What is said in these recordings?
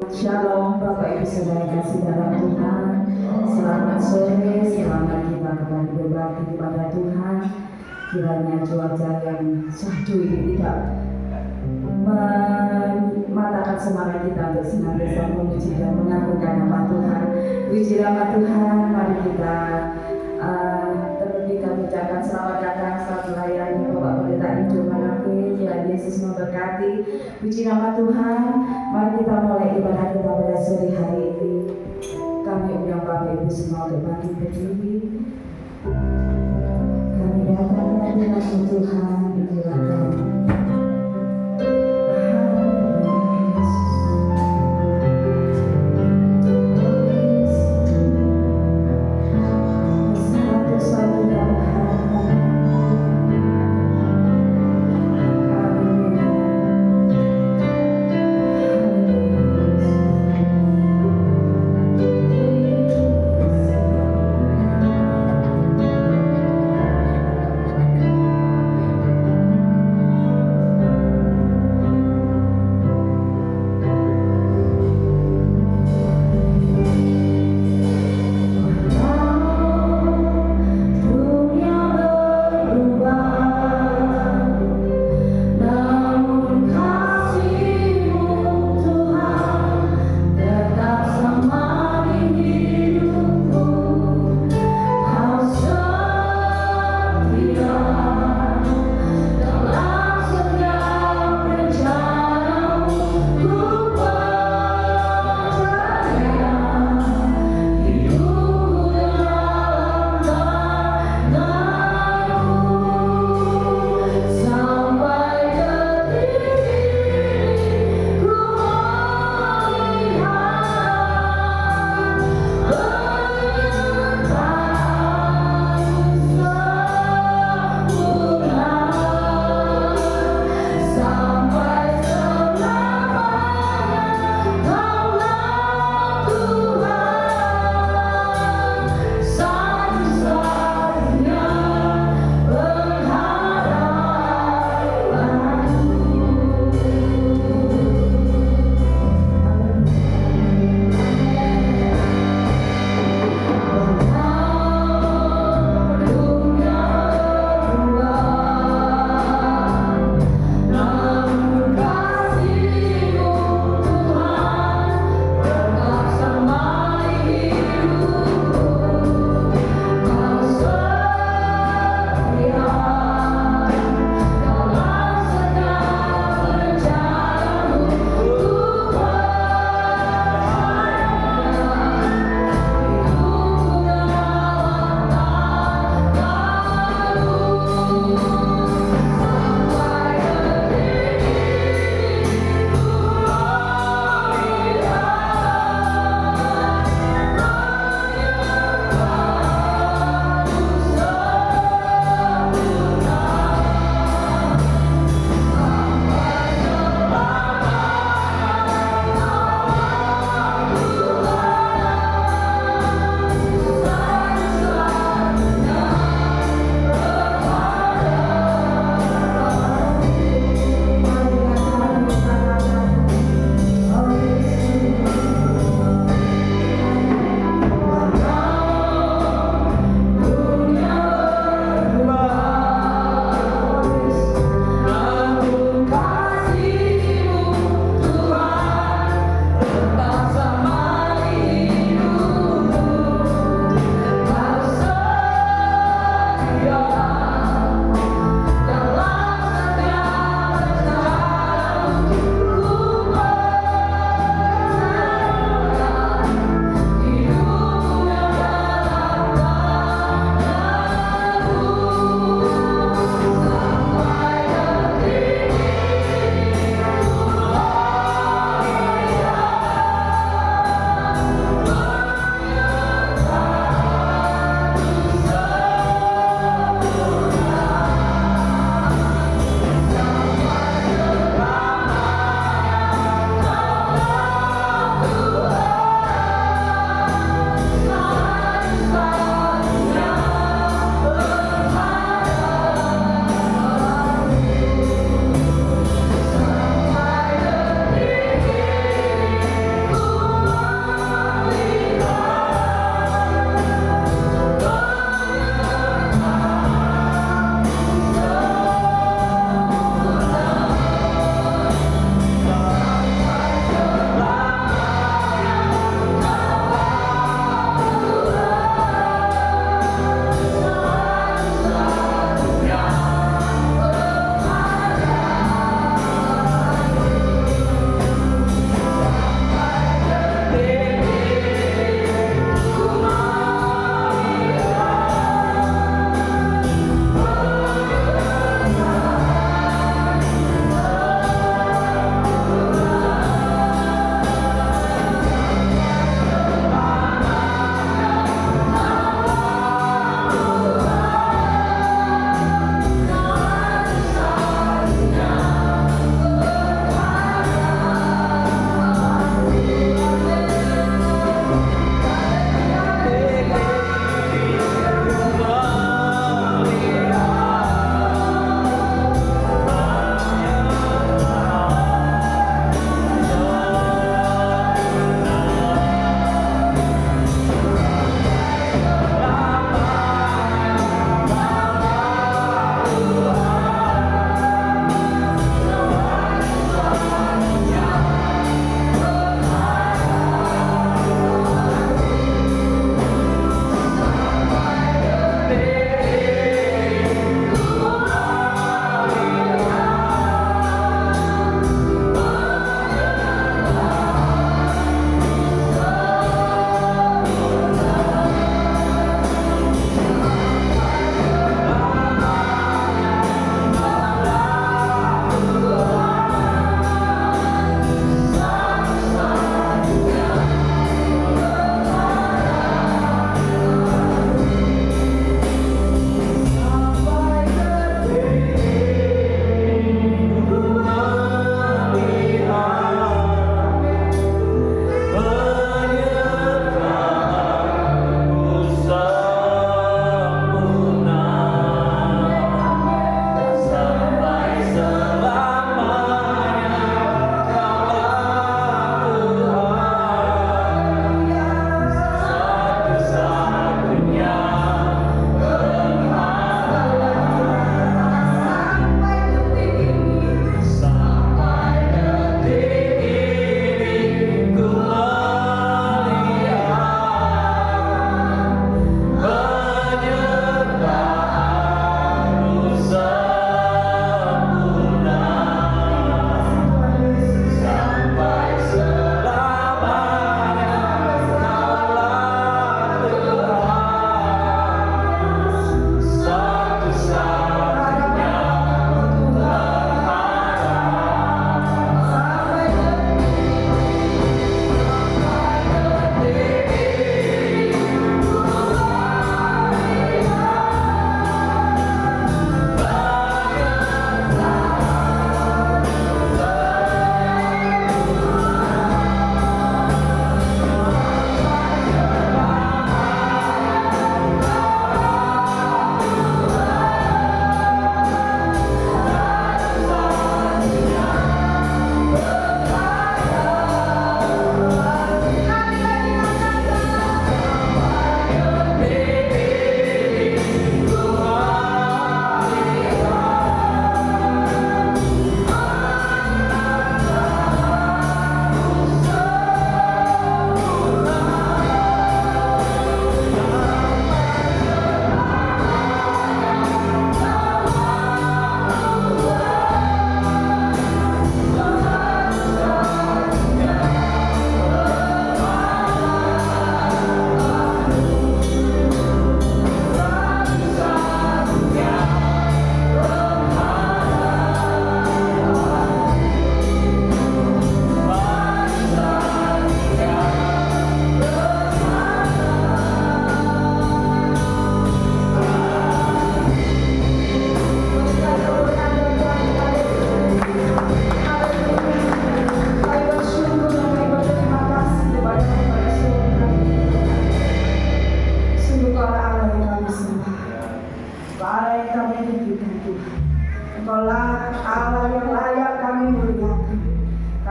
Shalom Bapak Ibu Saudara kasih dalam Tuhan. Selamat sore, selamat kita kembali berbakti kepada Tuhan. Kiranya cuaca yang syahdu ini tidak mematahkan semangat kita untuk senantiasa memuji dan mengagungkan nama Tuhan. Puji nama Tuhan, mari kita terlebih kami ucapkan selamat datang, selamat melayani Bapak Pendeta Indo Manape. Tuhan Yesus memberkati. Puji nama Tuhan. Mari kita mulai ibadah kita pada sore hari ini. Kami undang Bapak Ibu semua untuk bangkit berdiri. Kami datang hadirat Tuhan, inilah kami.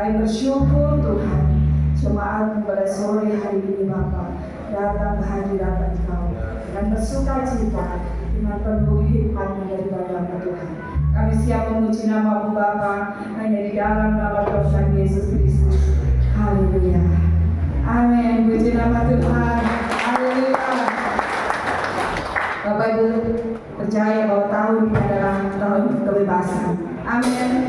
Kami bersyukur Tuhan, jemaat pada sore hari ini Bapa datang kehadiran Engkau dan bersuka cita dengan penuh hikmatnya daripada Tuhan. Kami siap memuji nama-Mu Bapa hanya di dalam nama Tuhan Yesus Kristus. Haleluya. Amin. Puji nama Tuhan. Haleluya. Bapak Ibu percaya bahwa tahun ini adalah tahun kebebasan. Amin.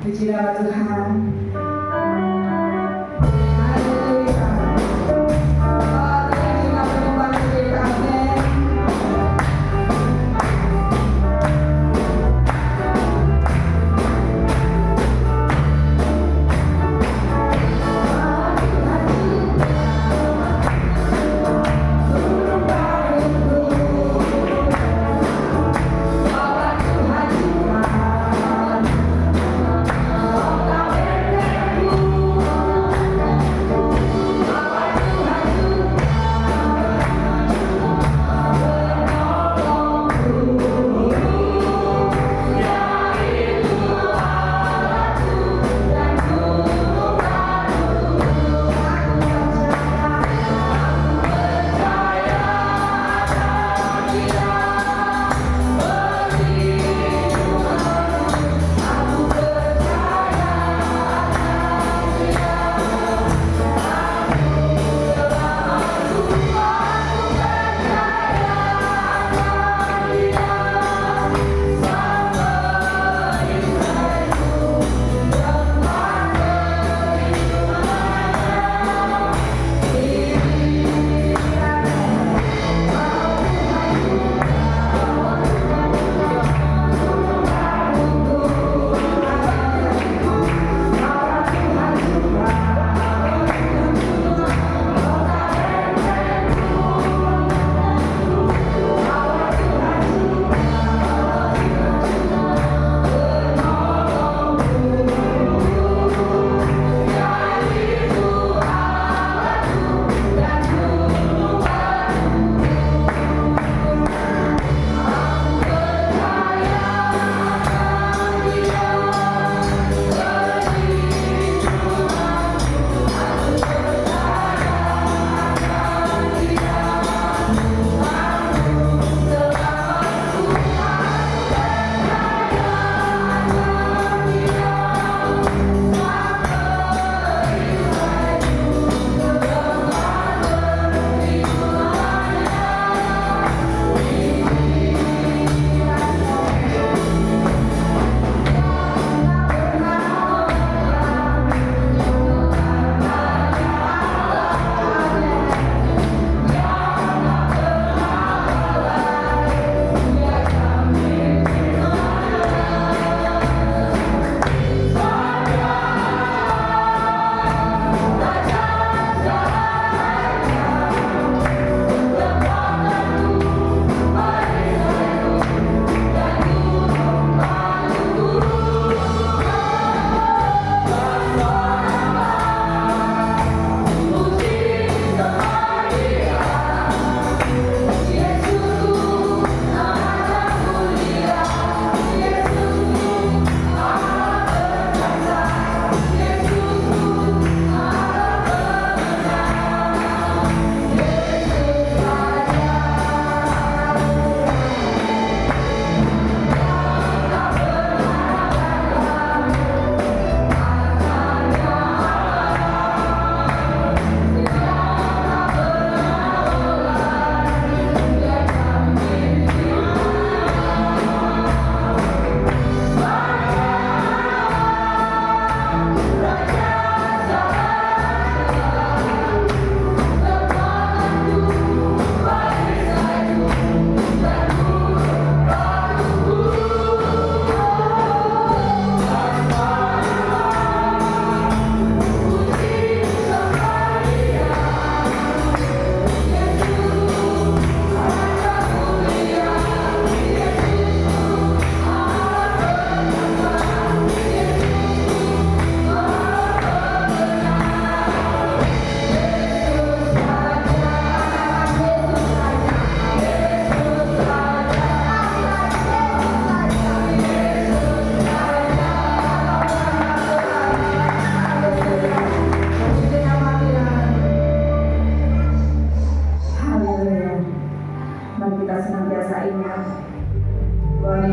Puji nama Tuhan. Haleluya. Oh, terima penyembahan kita. Amin.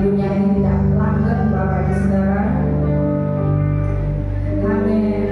dunia ini tidak langgeng Bapak Ibu Saudara. Amin.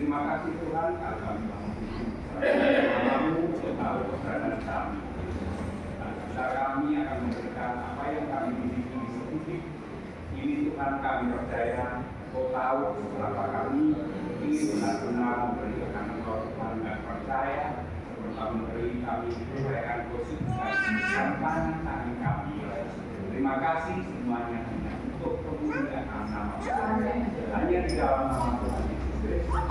Terima kasih Tuhan karena kami mengalami tahu keberadaan kami. Dan kita kami akan memberikan apa yang kami miliki di sebutik. Ini Tuhan kami percaya, Kau tahu betapa kami ingin benar-benar memberikan Engkau Tuhan dan percaya serta memberi kami kepercayaan Kau dan tangan kami. Terima kasih semuanya hanya untuk kemuliaan nama Tuhan. Hanya di dalam nama Tuhan Yesus Kristus.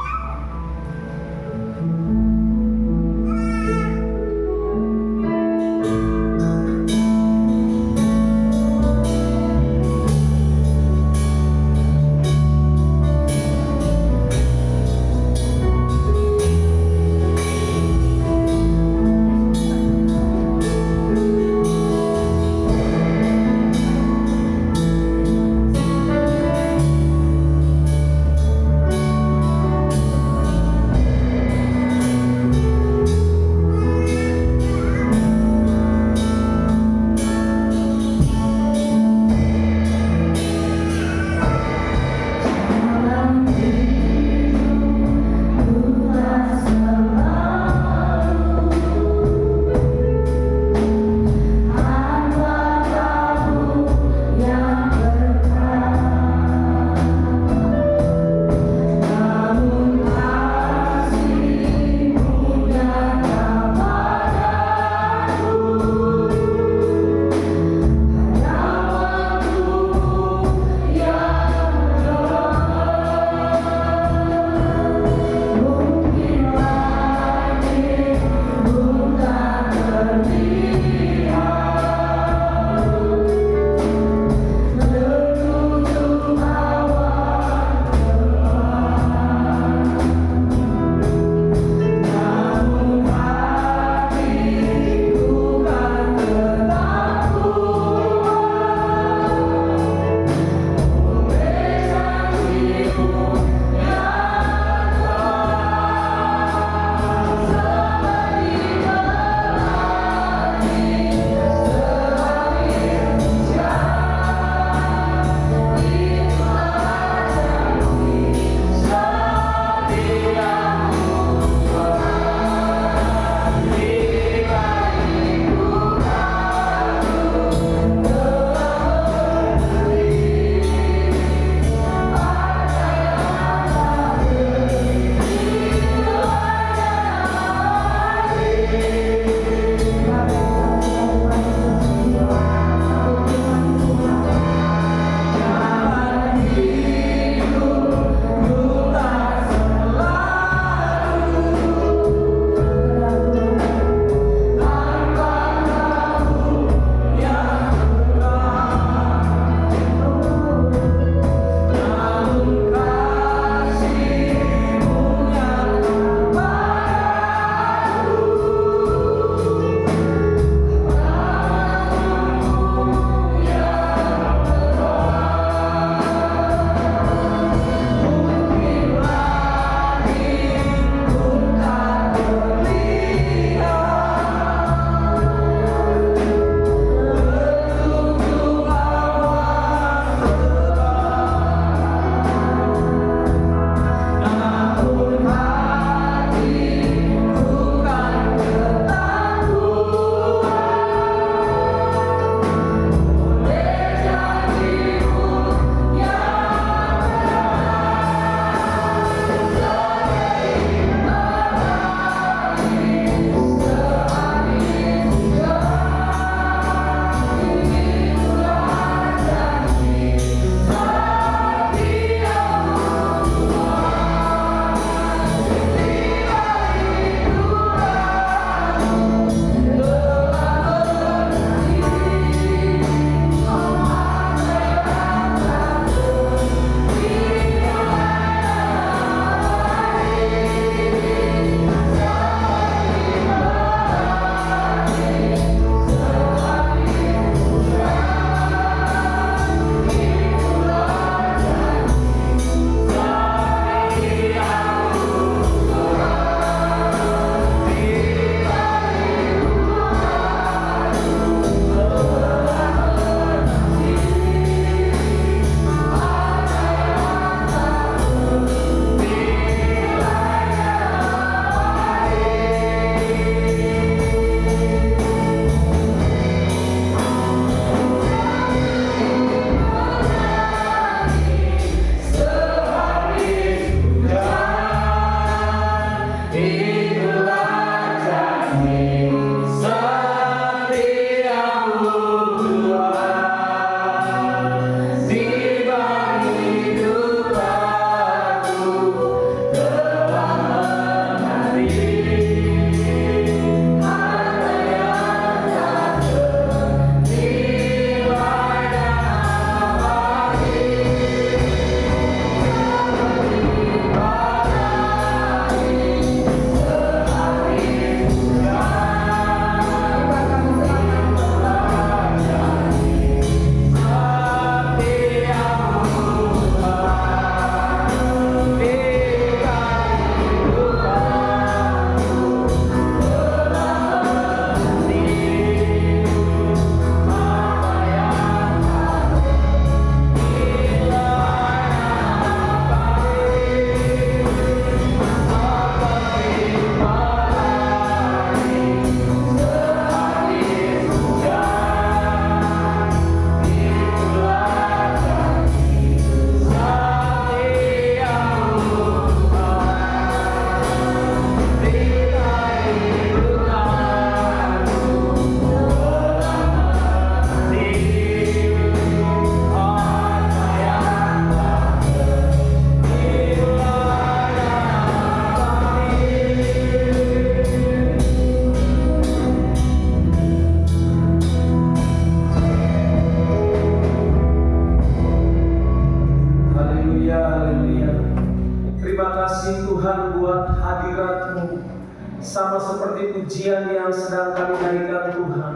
sama seperti pujian yang sedang kami naikkan Tuhan,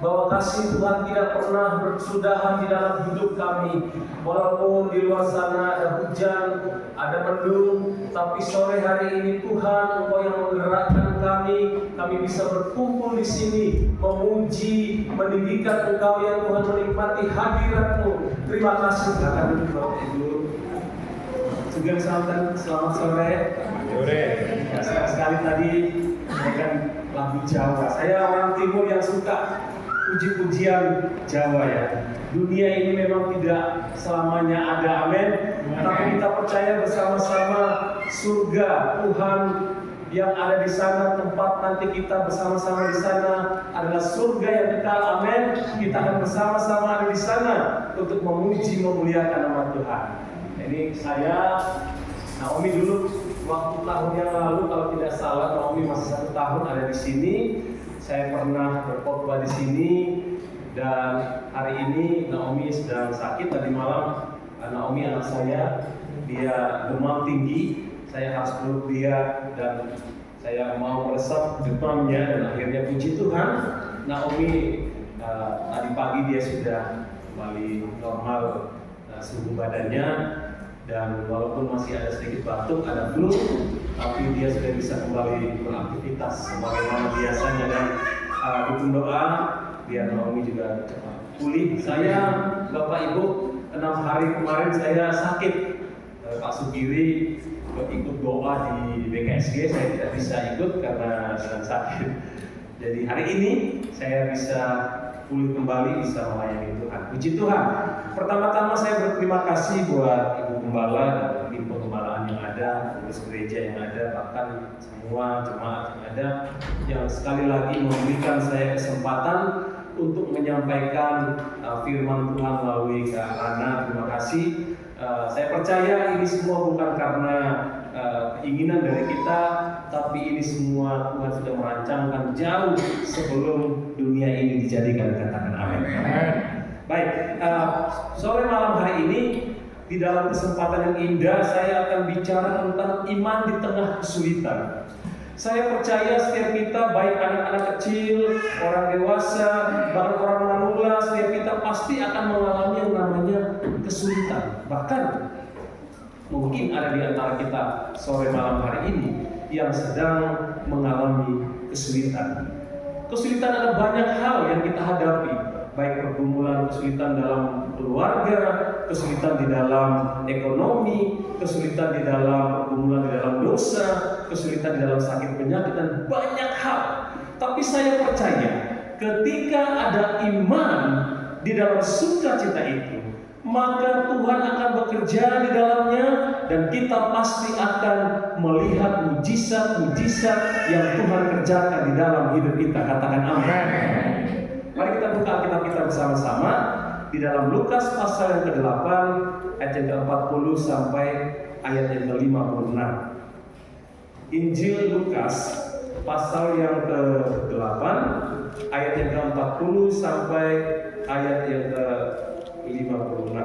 bahwa kasih Tuhan tidak pernah berkesudahan di dalam hidup kami. Walaupun di luar sana ada hujan, ada mendung, tapi sore hari ini Tuhan, Engkau yang menggerakkan kami bisa berkumpul di sini, memuji, meninggikan Engkau yang Tuhan, menikmati hadirat-Mu. Terima kasih. Silakan duduk Bapak Ibu. Juga selamat sore. Saya sekali tadi memberikan lagu Jawa. Saya orang Timur yang suka puji-pujian Jawa ya. Dunia ini memang tidak selamanya ada, amin. Tapi kita percaya bersama-sama surga Tuhan yang ada di sana, tempat nanti kita bersama-sama di sana adalah surga yang kekal, amin. Kita akan bersama-sama ada di sana untuk memuji, memuliakan nama Tuhan. Ini saya, Naomi dulu waktu tahun yang lalu kalau tidak salah, Naomi masih 1 tahun ada di sini. Saya pernah berkhotbah di sini, dan hari ini Naomi sedang sakit. Tadi malam Naomi anak saya, dia demam tinggi. Saya harus peluk dia dan saya mau meresap demamnya, dan akhirnya puji Tuhan Naomi tadi pagi dia sudah kembali normal suhu badannya, dan walaupun masih ada sedikit batuk, ada flu, tapi dia sudah bisa kembali beraktivitas sebagaimana biasanya, dan dukung doa biar Naomi juga cepat pulih. Saya, Bapak Ibu, 6 hari kemarin saya sakit. Pak Sugiri ikut doa di BKSG, saya tidak bisa ikut karena sedang sakit. Jadi hari ini saya bisa pulih kembali, bisa melayani Tuhan. Puji Tuhan. Pertama-tama saya berterima kasih buat Ibu Gembala dan tim penggembalaan yang ada, pengurus gereja yang ada, bahkan semua jemaat yang ada, yang sekali lagi memberikan saya kesempatan untuk menyampaikan firman Tuhan melalui Kak Rana. Terima kasih. Saya percaya ini semua bukan karena keinginan dari kita, tapi ini semua Tuhan sudah merancangkan jauh sebelum dunia ini dijadikan. Katakan amin. Baik, sore malam hari ini di dalam kesempatan yang indah saya akan bicara tentang iman di tengah kesulitan. Saya percaya setiap kita, baik anak-anak kecil, orang dewasa, bahkan orang manula, setiap kita pasti akan mengalami yang namanya kesulitan. Bahkan mungkin ada di antara kita sore malam hari ini yang sedang mengalami kesulitan. Kesulitan ada banyak hal yang kita hadapi, baik pergumulan, kesulitan dalam keluarga, kesulitan di dalam ekonomi, kesulitan di dalam pergumulan di dalam dosa, kesulitan di dalam sakit penyakit, dan banyak hal. Tapi saya percaya ketika ada iman di dalam sukacita itu, maka Tuhan akan bekerja di dalamnya, dan kita pasti akan melihat mujizat-mujizat yang Tuhan kerjakan di dalam hidup kita. Katakan amin. Mari kita buka Alkitab kita bersama-sama di dalam Lukas pasal yang ke-8 ayat yang ke-40 sampai ayat yang ke-56. Injil Lukas pasal yang ke-8 ayat yang ke-40 sampai ayat yang ke-56.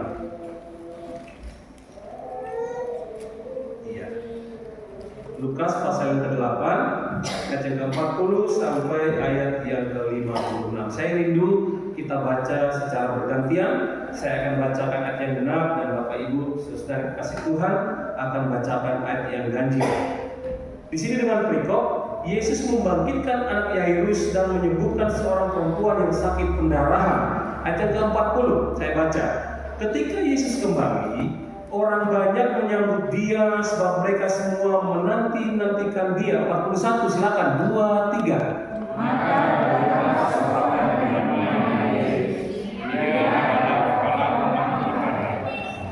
Iya. Lukas pasal yang ke-8 ayat yang ke-40 sampai ayat yang ke-56. Saya rindu kita baca secara bergantian. Saya akan bacakan ayat yang genap, dan Bapak Ibu saudara kasih Tuhan akan bacakan ayat yang ganjil. Di sini dengan perikop, Yesus membangkitkan anak Yairus dan menyembuhkan seorang perempuan yang sakit pendarahan. Ayat yang ke-40 saya baca. Ketika Yesus kembali, orang banyak menyambut dia sebab mereka semua menanti-nantikan dia. 41, silakan 2, 3.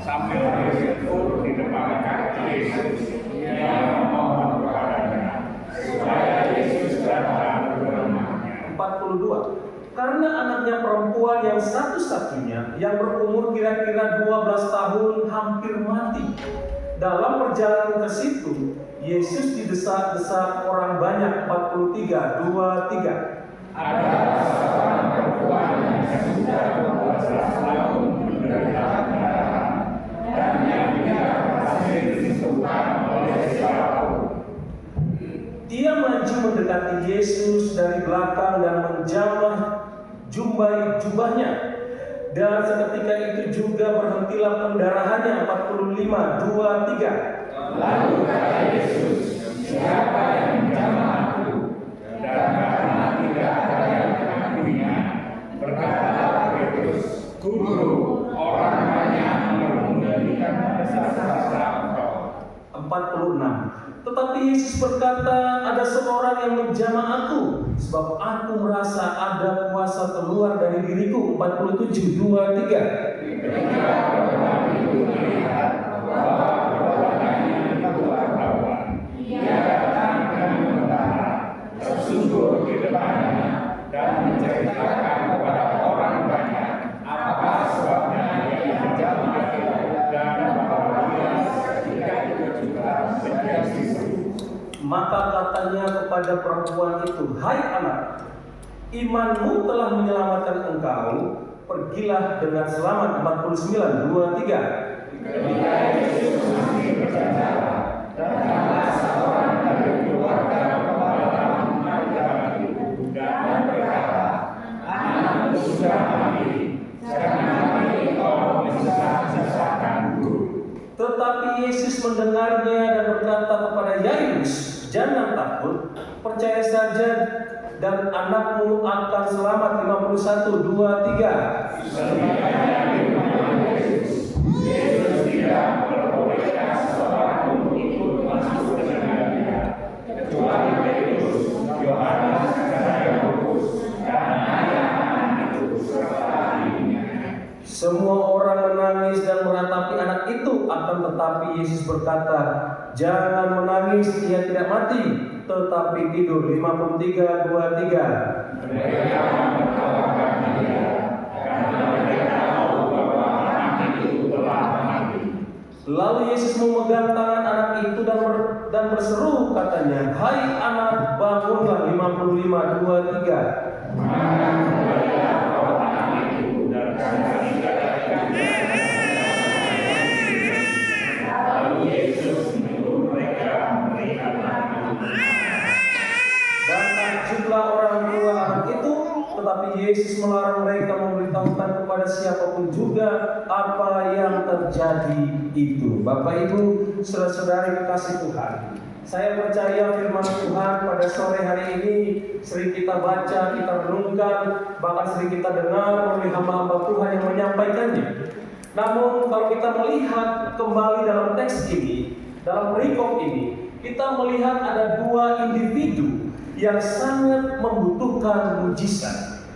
Sambil bersyukur di depan kaki Yesus, ia memohon kepadanya supaya Yesus datang ke rumahnya. 42. Karena anaknya perempuan yang satu-satunya yang berumur kira-kira 12 tahun hampir mati. Dalam perjalanan ke situ, Yesus didesak-desak orang banyak. 43, 2, 3. Ada seorang perempuan yang sudah 12 tahun menderita pendarahan, dan yang tidak berhasil disembuhkan oleh siapapun. Ia maju mendekati Yesus dari belakang dan menjamah jumbai jubahnya. Dan seketika itu juga berhentilah pendarahannya. 45, 2, 3. Lalu kata Yesus, siapa yang menjamah aku? Dan karena tidak ada yang mengakuinya, berkatalah Petrus, Guru, orang banyak menggembalikan dosa-dosa engkau. 46. Tetapi Yesus berkata, ada seorang yang menjamah aku, sebab aku merasa ada kuasa keluar dari diriku. 47, 2, 3. Ketika orang itu melihat bahwa perbuatannya itu wartawan, ia datang dan membantah, tersungkur di depannya, dan menceritakan kepada orang banyak apa sebabnya ia menjamah aku, dan bahwa dia ketika itu juga menjadi siswa. Maka katanya kepada perempuan itu, hai anak, imanmu telah menyelamatkan engkau, pergilah dengan selamat. 49, 2, 3. Ketika Yesus masih berbicara, datanglah seorang dari keluarga kepala Maria itu dan berkata, anakku sudah mati, jangan lagi engkau menyusahkan Guru. Tetapi Yesus mendengarnya dan berkata kepada Yairus, jangan takut, percaya saja dan anakmu akan selamat. 51, 2, 3. Sebenarnya di rumah Yesus tidak memperbolehkan seorang pun ikut masuk ke dalam dia, kecuali Petrus, Yohanes, dan Yakobus, dan anak-anak itu serta ibunya. Semua orang menangis dan meratapi anak itu, akan tetapi Yesus berkata, jangan menangis, ia tidak mati, tetapi tidur. 53, 2, 3. Mereka menertawakan dia, karena mereka tahu bahwa anak itu telah mati. Lalu Yesus memegang tangan anak itu dan berseru, katanya, hai anak, bangunlah. 55, 2, 3. Maka kembalilah roh anak itu dan kembali lalu Yesus menyuruh mereka melihat anak itu. Dan takjublah orang tua anak itu, tetapi Yesus melarang mereka memberitahukan kepada siapapun juga apa yang terjadi itu. Bapak Ibu, saudara-saudari kekasih Tuhan, saya percaya firman Tuhan pada sore hari ini sering kita baca, kita renungkan, bahkan sering kita dengar oleh hamba-hamba Tuhan yang menyampaikannya. Namun kalau kita melihat kembali dalam teks ini, dalam perikop ini, kita melihat ada dua individu yang sangat membutuhkan mujizat.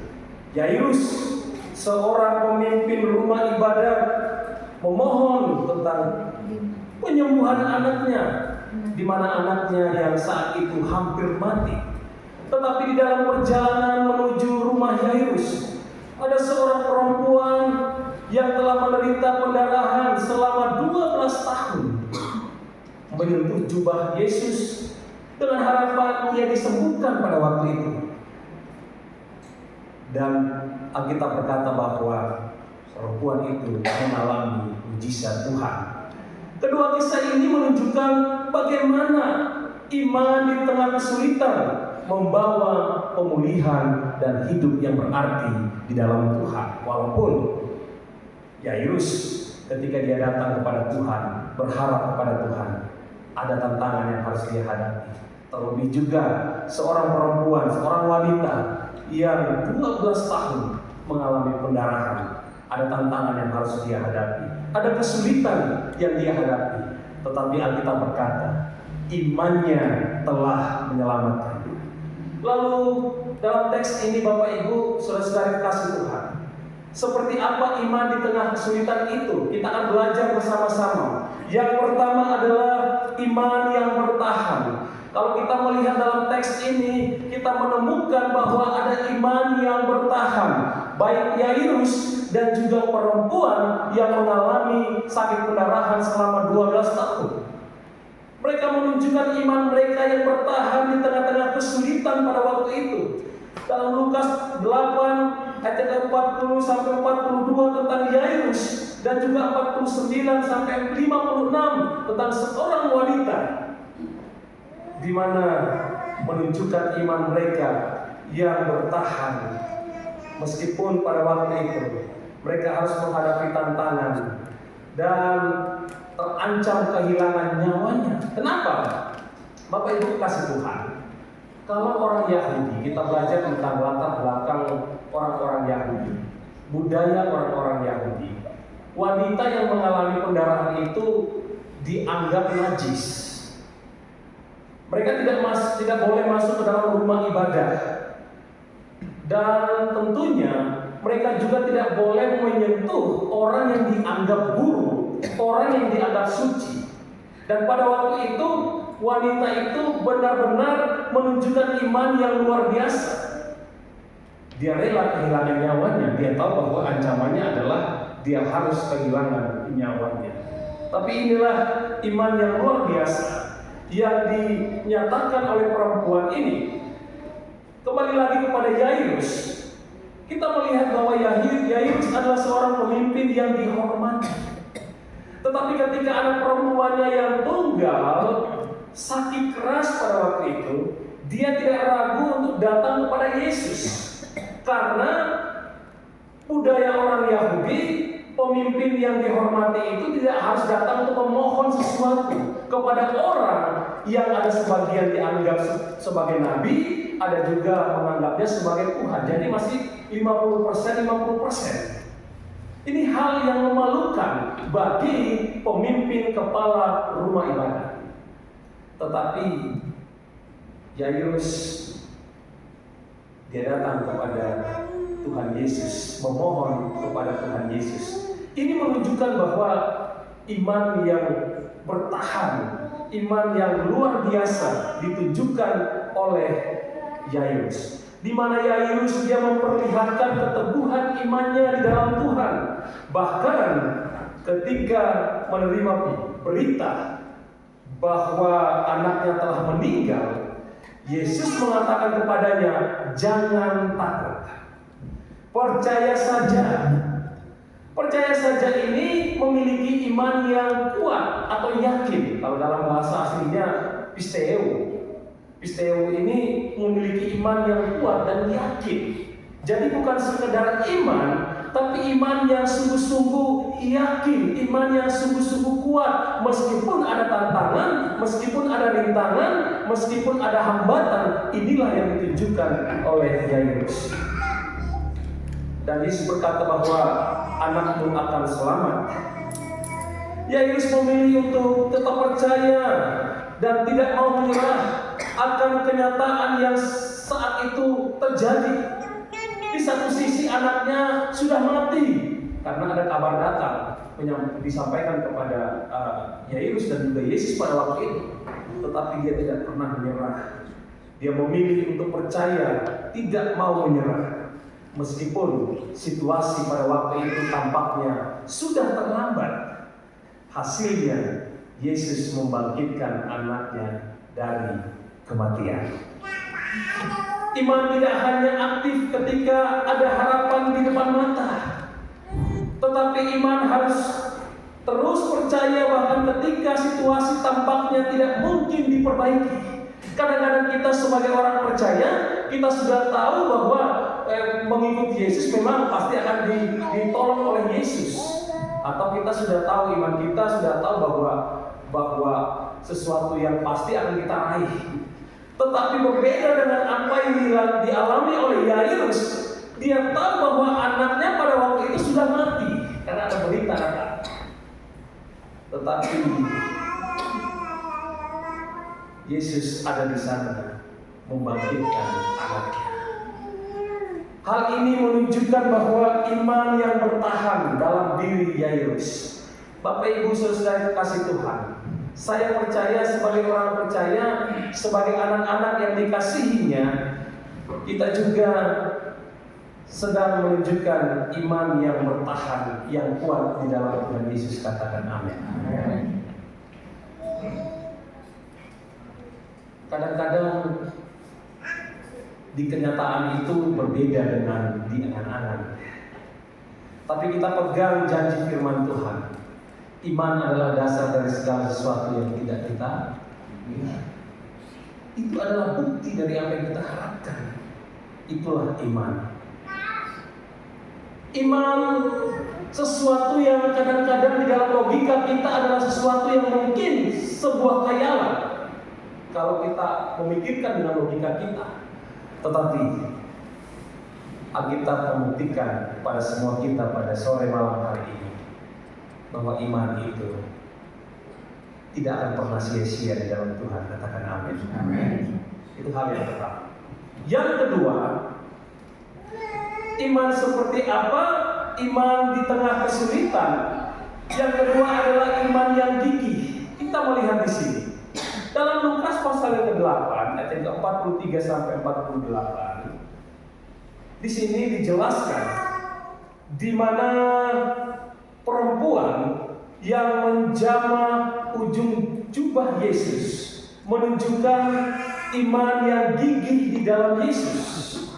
Yairus, seorang pemimpin rumah ibadat, memohon tentang penyembuhan anaknya, di mana anaknya yang saat itu hampir mati. Tetapi di dalam perjalanan menuju rumah Yairus, ada seorang perempuan yang telah menderita pendarahan selama 12 tahun menyentuh jubah Yesus dengan harapan ia disembuhkan pada waktu itu. Dan Alkitab berkata bahwa perempuan itu mengalami mujizat Tuhan. Kedua kisah ini menunjukkan bagaimana iman di tengah kesulitan membawa pemulihan dan hidup yang berarti di dalam Tuhan. Walaupun Yairus ketika dia datang kepada Tuhan, berharap kepada Tuhan, ada tantangan yang harus dia hadapi. Terlebih juga seorang perempuan, seorang wanita yang 12 tahun mengalami pendarahan. Ada tantangan yang harus dia hadapi, ada kesulitan yang dia hadapi. Tetapi Alkitab berkata, imannya telah menyelamatkan. Lalu dalam teks ini Bapak Ibu, saudara-saudari kasih Tuhan, seperti apa iman di tengah kesulitan itu? Kita akan belajar bersama-sama. Yang pertama adalah iman yang bertahan. Kalau kita melihat dalam teks ini, kita menemukan bahwa ada iman yang bertahan. Baik Yairus dan juga perempuan yang mengalami sakit pendarahan selama 12 tahun. Mereka menunjukkan iman mereka yang bertahan di tengah-tengah kesulitan pada waktu itu. Dalam Lukas 8 ayat 40 sampai 42 tentang Yairus dan juga 49 sampai 56 tentang seorang wanita di mana menunjukkan iman mereka yang bertahan. Meskipun pada waktu itu mereka harus menghadapi tantangan dan terancam kehilangan nyawanya. Kenapa? Bapak Ibu kasih Tuhan, kalau orang Yahudi, kita belajar tentang latar belakang orang-orang Yahudi, budaya orang-orang Yahudi. Wanita yang mengalami pendarahan itu dianggap najis. Mereka tidak boleh masuk ke dalam rumah ibadah. Dan tentunya mereka juga tidak boleh menyentuh orang yang dianggap buruk, orang yang dianggap suci. Dan pada waktu itu wanita itu benar-benar menunjukkan iman yang luar biasa. Dia rela kehilangan nyawanya. Dia tahu bahwa ancamannya adalah dia harus kehilangan nyawanya. Tapi inilah iman yang luar biasa yang dinyatakan oleh perempuan ini. Kembali lagi kepada Yairus, kita melihat bahwa Yairus adalah seorang pemimpin yang dihormati. Tetapi ketika anak perempuannya yang tunggal sakit keras pada waktu itu, dia tidak ragu untuk datang kepada Yesus. Karena budaya orang Yahudi, pemimpin yang dihormati itu tidak harus datang untuk memohon sesuatu kepada orang yang ada sebagian dianggap sebagai nabi, ada juga menganggapnya sebagai Tuhan. Jadi masih 50%. Ini hal yang memalukan bagi pemimpin kepala rumah ibadah. Tetapi Yairus, dia datang kepada Tuhan Yesus, memohon kepada Tuhan Yesus. Ini menunjukkan bahwa iman yang bertahan, iman yang luar biasa ditunjukkan oleh Yairus. Di mana Yairus dia memperlihatkan keteguhan imannya di dalam Tuhan. Bahkan ketika menerima berita bahwa anaknya telah meninggal, Yesus mengatakan kepadanya, "Jangan takut. Percaya saja." Percaya saja ini memiliki iman yang kuat atau yakin. Kalau dalam bahasa aslinya pisteo. Pisteo ini memiliki iman yang kuat dan yakin. Jadi bukan sekedar iman, tapi iman yang sungguh-sungguh yakin, iman yang sungguh-sungguh kuat. Meskipun ada tantangan, meskipun ada rintangan, meskipun ada hambatan, inilah yang ditunjukkan oleh Yairus. Dan Yesus berkata bahwa anakmu akan selamat. Yairus memilih untuk tetap percaya dan tidak mau menyerah akan kenyataan yang saat itu terjadi. Di satu sisi anaknya sudah mati karena ada kabar datang disampaikan kepada Yairus dan juga Yesus pada waktu itu. Tetapi dia tidak pernah menyerah. Dia memilih untuk percaya, tidak mau menyerah. Meskipun situasi pada waktu itu tampaknya sudah terlambat. Hasilnya Yesus membangkitkan anaknya dari kematian. Iman tidak hanya aktif ketika ada harapan di depan mata, tetapi iman harus terus percaya bahkan ketika situasi tampaknya tidak mungkin diperbaiki. Kadang-kadang kita sebagai orang percaya, kita sudah tahu bahwa mengikuti Yesus memang pasti akan ditolong oleh Yesus. Atau kita sudah tahu, iman kita sudah tahu bahwa sesuatu yang pasti akan kita raih. Tetapi berbeda dengan apa yang dialami oleh Yairus. Dia tahu bahwa anaknya pada waktu itu sudah mati karena ada berita datang. Tetapi Yesus ada di sana membangkitkan anaknya. Hal ini menunjukkan bahwa iman yang bertahan dalam diri Yairus. Bapak Ibu Saudara kasih Tuhan, saya percaya sebagai orang percaya, sebagai anak-anak yang dikasihinya, kita juga sedang menunjukkan iman yang bertahan, yang kuat di dalam Tuhan Yesus. Katakan amin. Kadang-kadang di kenyataan itu berbeda dengan di angan-angan. Tapi kita pegang janji firman Tuhan. Iman adalah dasar dari segala sesuatu yang tidak kita lihat. itu adalah bukti dari apa yang kita harapkan. Itulah iman. Iman sesuatu yang kadang-kadang di dalam logika kita adalah sesuatu yang mungkin sebuah khayalan kalau kita memikirkan dengan logika kita. Tetapi Alkitab membuktikan kepada semua kita pada sore malam hari ini bahwa iman itu tidak akan pernah sia-sia di dalam Tuhan. Katakan amin. Amin. Itu hal yang pertama. Yang kedua, iman seperti apa? Iman di tengah kesulitan. Yang kedua adalah iman yang gigih. Kita melihat di sini. Dalam Lukas pasal yang ke-8 ayat yang ke-43 sampai 48. Di sini dijelaskan di mana perempuan yang menjama ujung jubah Yesus menunjukkan iman yang gigih di dalam Yesus.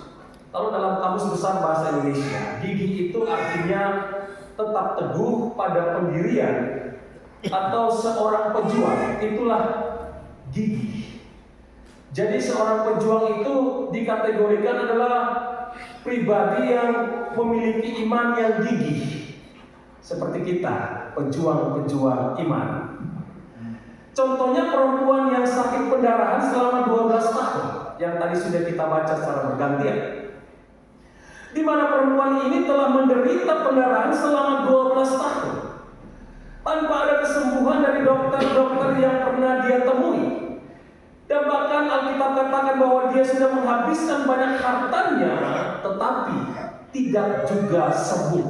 Kalau dalam kamus besar bahasa Indonesia, gigih itu artinya tetap teguh pada pendirian atau seorang pejuang. Itulah gigih. Jadi seorang pejuang itu dikategorikan adalah pribadi yang memiliki iman yang gigih. Seperti kita, pejuang-pejuang iman. Contohnya perempuan yang sakit pendarahan selama 12 tahun yang tadi sudah kita baca secara bergantian. Di mana perempuan ini telah menderita pendarahan selama 12 tahun tanpa ada kesembuhan dari dokter-dokter yang pernah dia temui. Dan bahkan Alkitab katakan bahwa dia sudah menghabiskan banyak hartanya, tetapi tidak juga sembuh.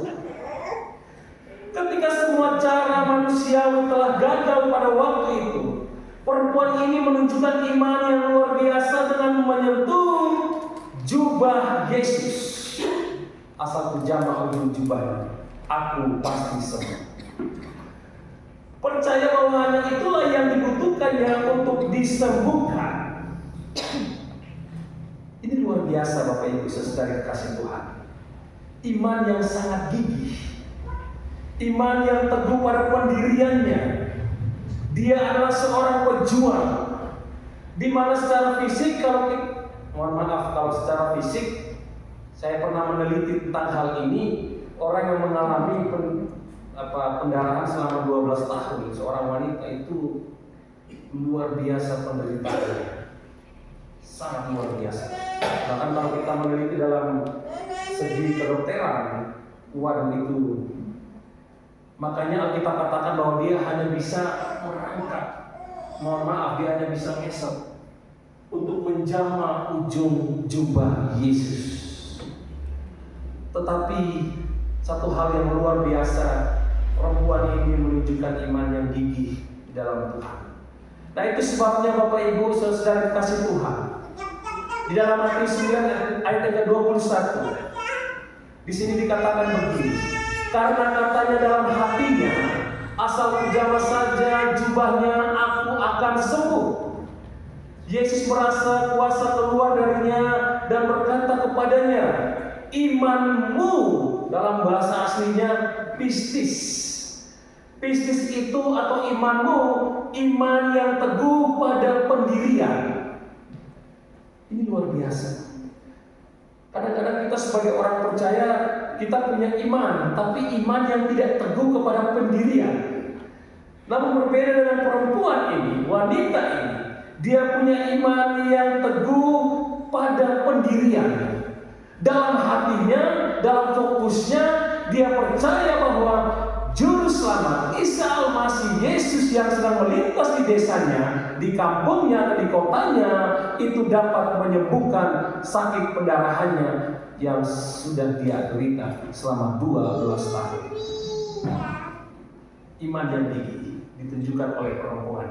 Ketika semua cara manusiawi telah gagal pada waktu itu, perempuan ini menunjukkan iman yang luar biasa dengan menyentuh jubah Yesus. Asal kujama ujung jubahnya, aku pasti sembuh. Percaya bahwa hanya itulah yang dibutuhkannya untuk disembuhkan. Ini luar biasa Bapak Ibu saudara kasih Tuhan. Iman yang sangat gigih, iman yang teguh pada pendiriannya. Dia adalah seorang pejuang, di mana secara fisik kalau secara fisik saya pernah meneliti tentang hal ini. Orang yang mengalami pendarahan selama 12 tahun, seorang wanita itu luar biasa penderitaannya, sangat luar biasa. Bahkan kalau kita meneliti dalam segi kedokteran, itu makanya Alkitab katakan bahwa dia hanya bisa merangkak, dia hanya bisa ngesek untuk menjama ujung jubah Yesus. Tetapi satu hal yang luar biasa, perempuan ini menunjukkan iman yang gigih di dalam Tuhan. Nah itu sebabnya Bapak Ibu saudara kasih Tuhan, di dalam Matius 9 ayat yang ke-21, di sini dikatakan begini, karena katanya dalam hatinya, asal kujama saja jubahnya aku akan sembuh. Yesus merasa kuasa keluar darinya dan berkata kepadanya, imanmu, dalam bahasa aslinya pistis. Pistis itu atau imanmu, iman yang teguh pada pendirian. Ini luar biasa. Kadang-kadang kita sebagai orang percaya, kita punya iman, tapi iman yang tidak teguh kepada pendirian. Namun berbeda dengan perempuan ini, wanita ini, dia punya iman yang teguh pada pendirian. Dalam hatinya, dalam fokusnya, dia percaya bahwa Juru Selamat Isa Al-Masih Yesus yang sedang melintas di desanya, di kampungnya, atau di kotanya, itu dapat menyembuhkan sakit pendarahannya yang sudah dia derita selama 12 tahun. Iman yang gigih ditunjukkan oleh perempuan,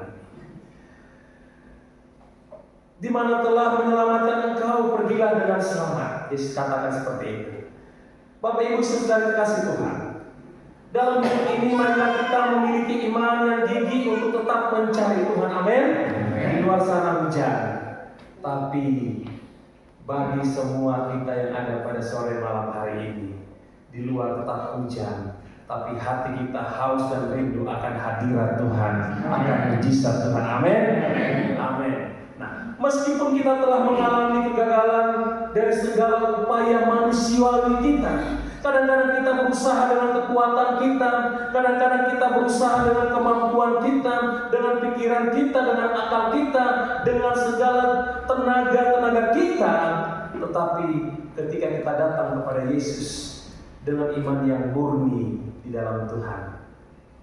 di mana telah menyelamatkan engkau, pergilah dengan selamat. Yesus katakan seperti itu. Bapak Ibu saudara kasih Tuhan, dalam hidup ini marilah kita memiliki iman yang gigih untuk tetap mencari Tuhan. Amin. Di luar sana hujan, tapi bagi semua kita yang ada pada sore malam hari ini, di luar tetap hujan, tapi hati kita haus dan rindu akan hadirat Tuhan, akan mujizat Tuhan. Amin. Amin. Nah, Meskipun kita telah mengalami kegagalan dari segala upaya manusiawi kita, kadang-kadang kita berusaha dengan kekuatan kita, kadang-kadang kita berusaha dengan kemampuan kita, dengan pikiran kita, dengan akal kita, dengan segala tenaga kita. Tetapi ketika kita datang kepada Yesus dengan iman yang murni di dalam Tuhan,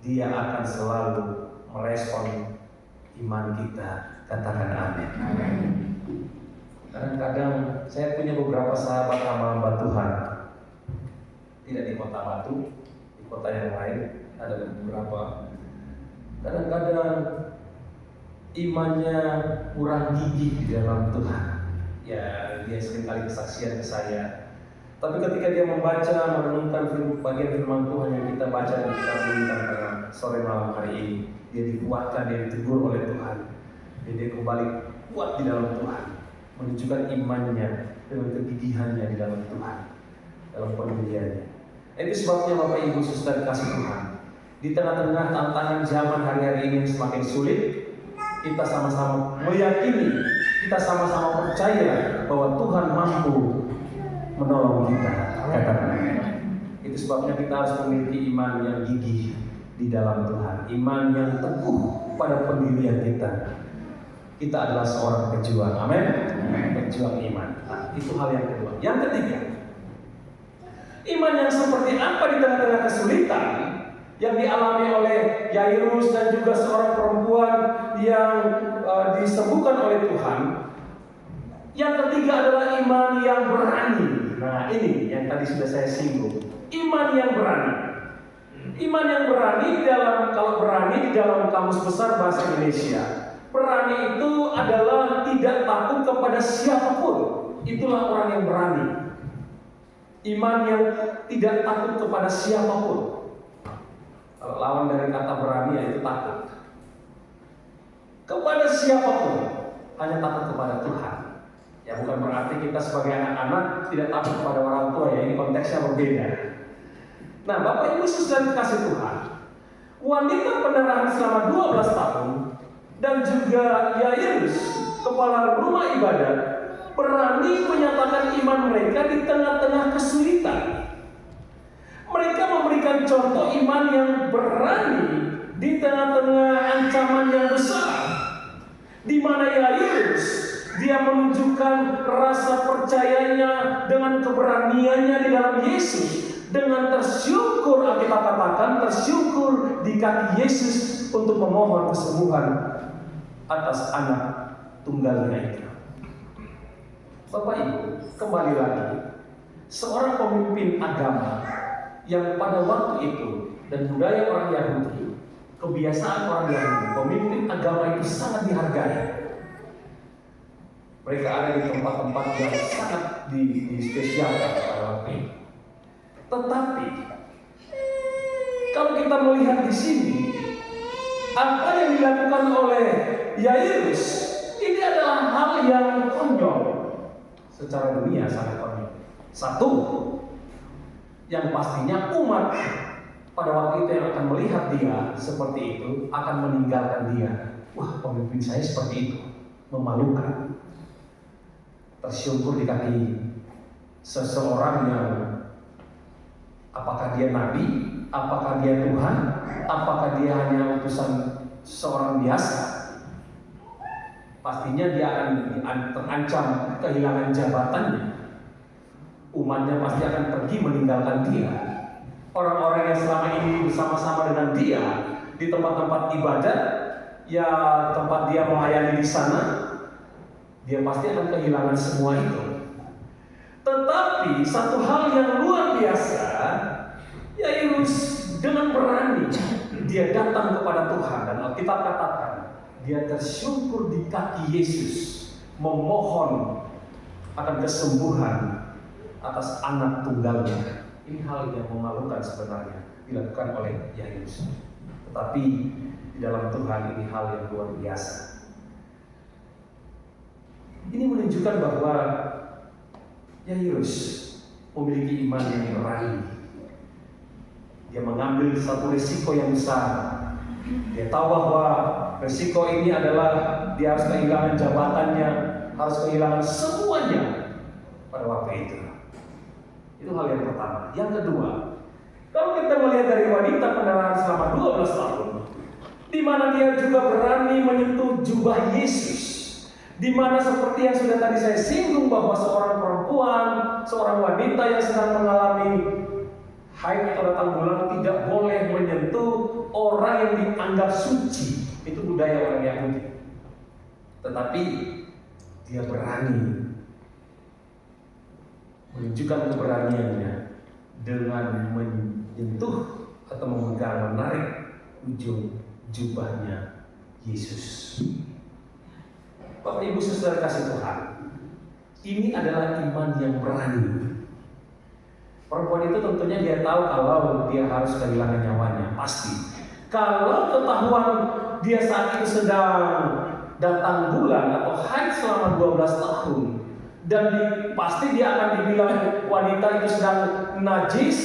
Dia akan selalu merespon iman kita. Katakan amin. Kadang-kadang saya punya beberapa sahabat hamba Tuhan, tidak di kota Batu, di kota yang lain ada beberapa. Kadang-kadang imannya kurang gigih di dalam Tuhan. Ya, dia seringkali kesaksian ke saya. Tapi ketika dia membaca, merenungkan bagian firman Tuhan yang kita baca dan kita renungkan pada sore malam hari ini, dia dikuatkan, dia ditegur oleh Tuhan. Dan dia kembali kuat di dalam Tuhan, menunjukkan imannya dengan kegigihannya di dalam Tuhan, dalam pendiriannya. Itu sebabnya Bapak Ibu Saudara kasih Tuhan, di tengah-tengah tantangan zaman hari-hari ini yang semakin sulit, kita sama-sama meyakini, kita sama-sama percaya bahwa Tuhan mampu menolong kita. Itu sebabnya kita harus memiliki iman yang gigih di dalam Tuhan, iman yang teguh pada pendirian kita. Kita adalah seorang pejuang, amin. Pejuang iman. Nah, itu hal yang kedua. Yang ketiga, iman yang seperti apa di tengah-tengah kesulitan yang dialami oleh Yairus dan juga seorang perempuan yang disembuhkan oleh Tuhan. Yang ketiga adalah iman yang berani. Nah, ini yang tadi sudah saya singgung. Iman yang berani. Iman yang berani kalau berani di dalam Kamus Besar Bahasa Indonesia, berani itu adalah tidak takut kepada siapapun. Itulah orang yang berani. Iman yang tidak takut kepada siapapun. Kalau lawan dari kata berani yaitu takut kepada siapapun, hanya takut kepada Tuhan. Ya, bukan berarti kita sebagai anak-anak tidak takut kepada orang tua, ya, ini konteksnya berbeda. Nah, Bapak Ibu Saudara kasih Tuhan, wanita pendarahan selama 12 tahun dan juga Yairus, kepala rumah ibadat, berani menyatakan iman mereka di tengah-tengah kesulitan. Mereka memberikan contoh iman yang berani di tengah-tengah ancaman yang besar, di mana Yairus dia menunjukkan rasa percayanya dengan keberaniannya di dalam Yesus, dengan tersyukur, Alkitab katakan tersyukur di kaki Yesus untuk memohon kesembuhan atas anak tunggalnya itu. Bapak Ibu, kembali lagi, seorang pemimpin agama yang pada waktu itu dan budaya orang Yahudi, kebiasaan orang Yahudi, pemimpin agama itu sangat dihargai. Mereka ada di tempat-tempat yang sangat dispesialkan pada waktu itu. Tetapi kalau kita melihat di sini, apa yang dilakukan oleh Yairus ini adalah hal yang konyol. Secara dunia sangat konyol. Satu, yang pastinya umat pada waktu itu yang akan melihat dia seperti itu akan meninggalkan dia. Wah, pemimpin saya seperti itu, memalukan. Tersyukur di kaki seseorang yang apakah dia nabi, apakah dia Tuhan, apakah dia hanya utusan seorang biasa. Pastinya dia akan terancam kehilangan jabatannya. Umatnya pasti akan pergi meninggalkan dia. Orang-orang yang selama ini bersama-sama dengan dia di tempat-tempat ibadah, ya tempat dia melayani di sana, dia pasti akan kehilangan semua itu. Tetapi satu hal yang luar biasa, Yairus dengan berani dia datang kepada Tuhan, dan Alkitab katakan dia tersyukur di kaki Yesus, memohon akan kesembuhan atas anak tunggalnya. Ini hal yang memalukan sebenarnya dilakukan oleh Yairus. Tetapi di dalam Tuhan ini hal yang luar biasa. Ini menunjukkan bahwa Yairus memiliki iman yang berani. Dia mengambil satu risiko yang besar. Dia tahu bahwa risiko ini adalah dia harus kehilangan jabatannya, harus kehilangan semuanya pada waktu itu. Itu hal yang pertama. Yang kedua, kalau kita melihat dari wanita pendarahan selama 12 tahun, di mana dia juga berani menyentuh jubah Yesus, di mana seperti yang sudah tadi saya singgung bahwa seorang perempuan, seorang wanita yang sedang mengalami haid atau datang bulan tidak boleh menyentuh orang yang dianggap suci. Itu budaya orang Yahudi. Tetapi dia berani menunjukkan keberaniannya dengan menyentuh atau memegang, menarik ujung jubahnya Yesus. Bapak Ibu Saudara kasih Tuhan, ini adalah iman yang berani. Perempuan itu tentunya dia tahu kalau dia harus kehilangan nyawanya, pasti. Kalau ketahuan dia saat itu sedang datang bulan atau haid selama 12 tahun, dan pasti dia akan dibilang wanita itu sedang najis,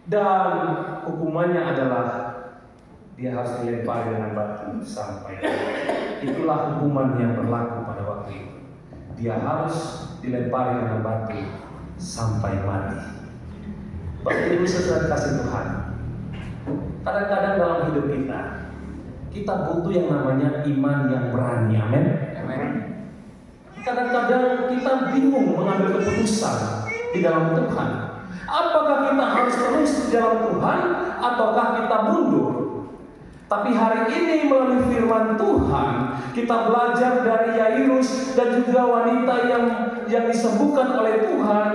dan hukumannya adalah dia harus dilempari dengan batu sampai mati. Itulah hukuman yang berlaku pada waktu itu. Dia harus dilempari dengan batu sampai mati. Bapak Ibu Saudara kasih Tuhan, kadang-kadang dalam hidup kita butuh yang namanya iman yang berani. Amin. Kadang-kadang kita bingung mengambil keputusan di dalam Tuhan. Apakah kita harus terus di dalam Tuhan ataukah kita mundur? Tapi hari ini melalui firman Tuhan, kita belajar dari Yairus dan juga wanita yang disembuhkan oleh Tuhan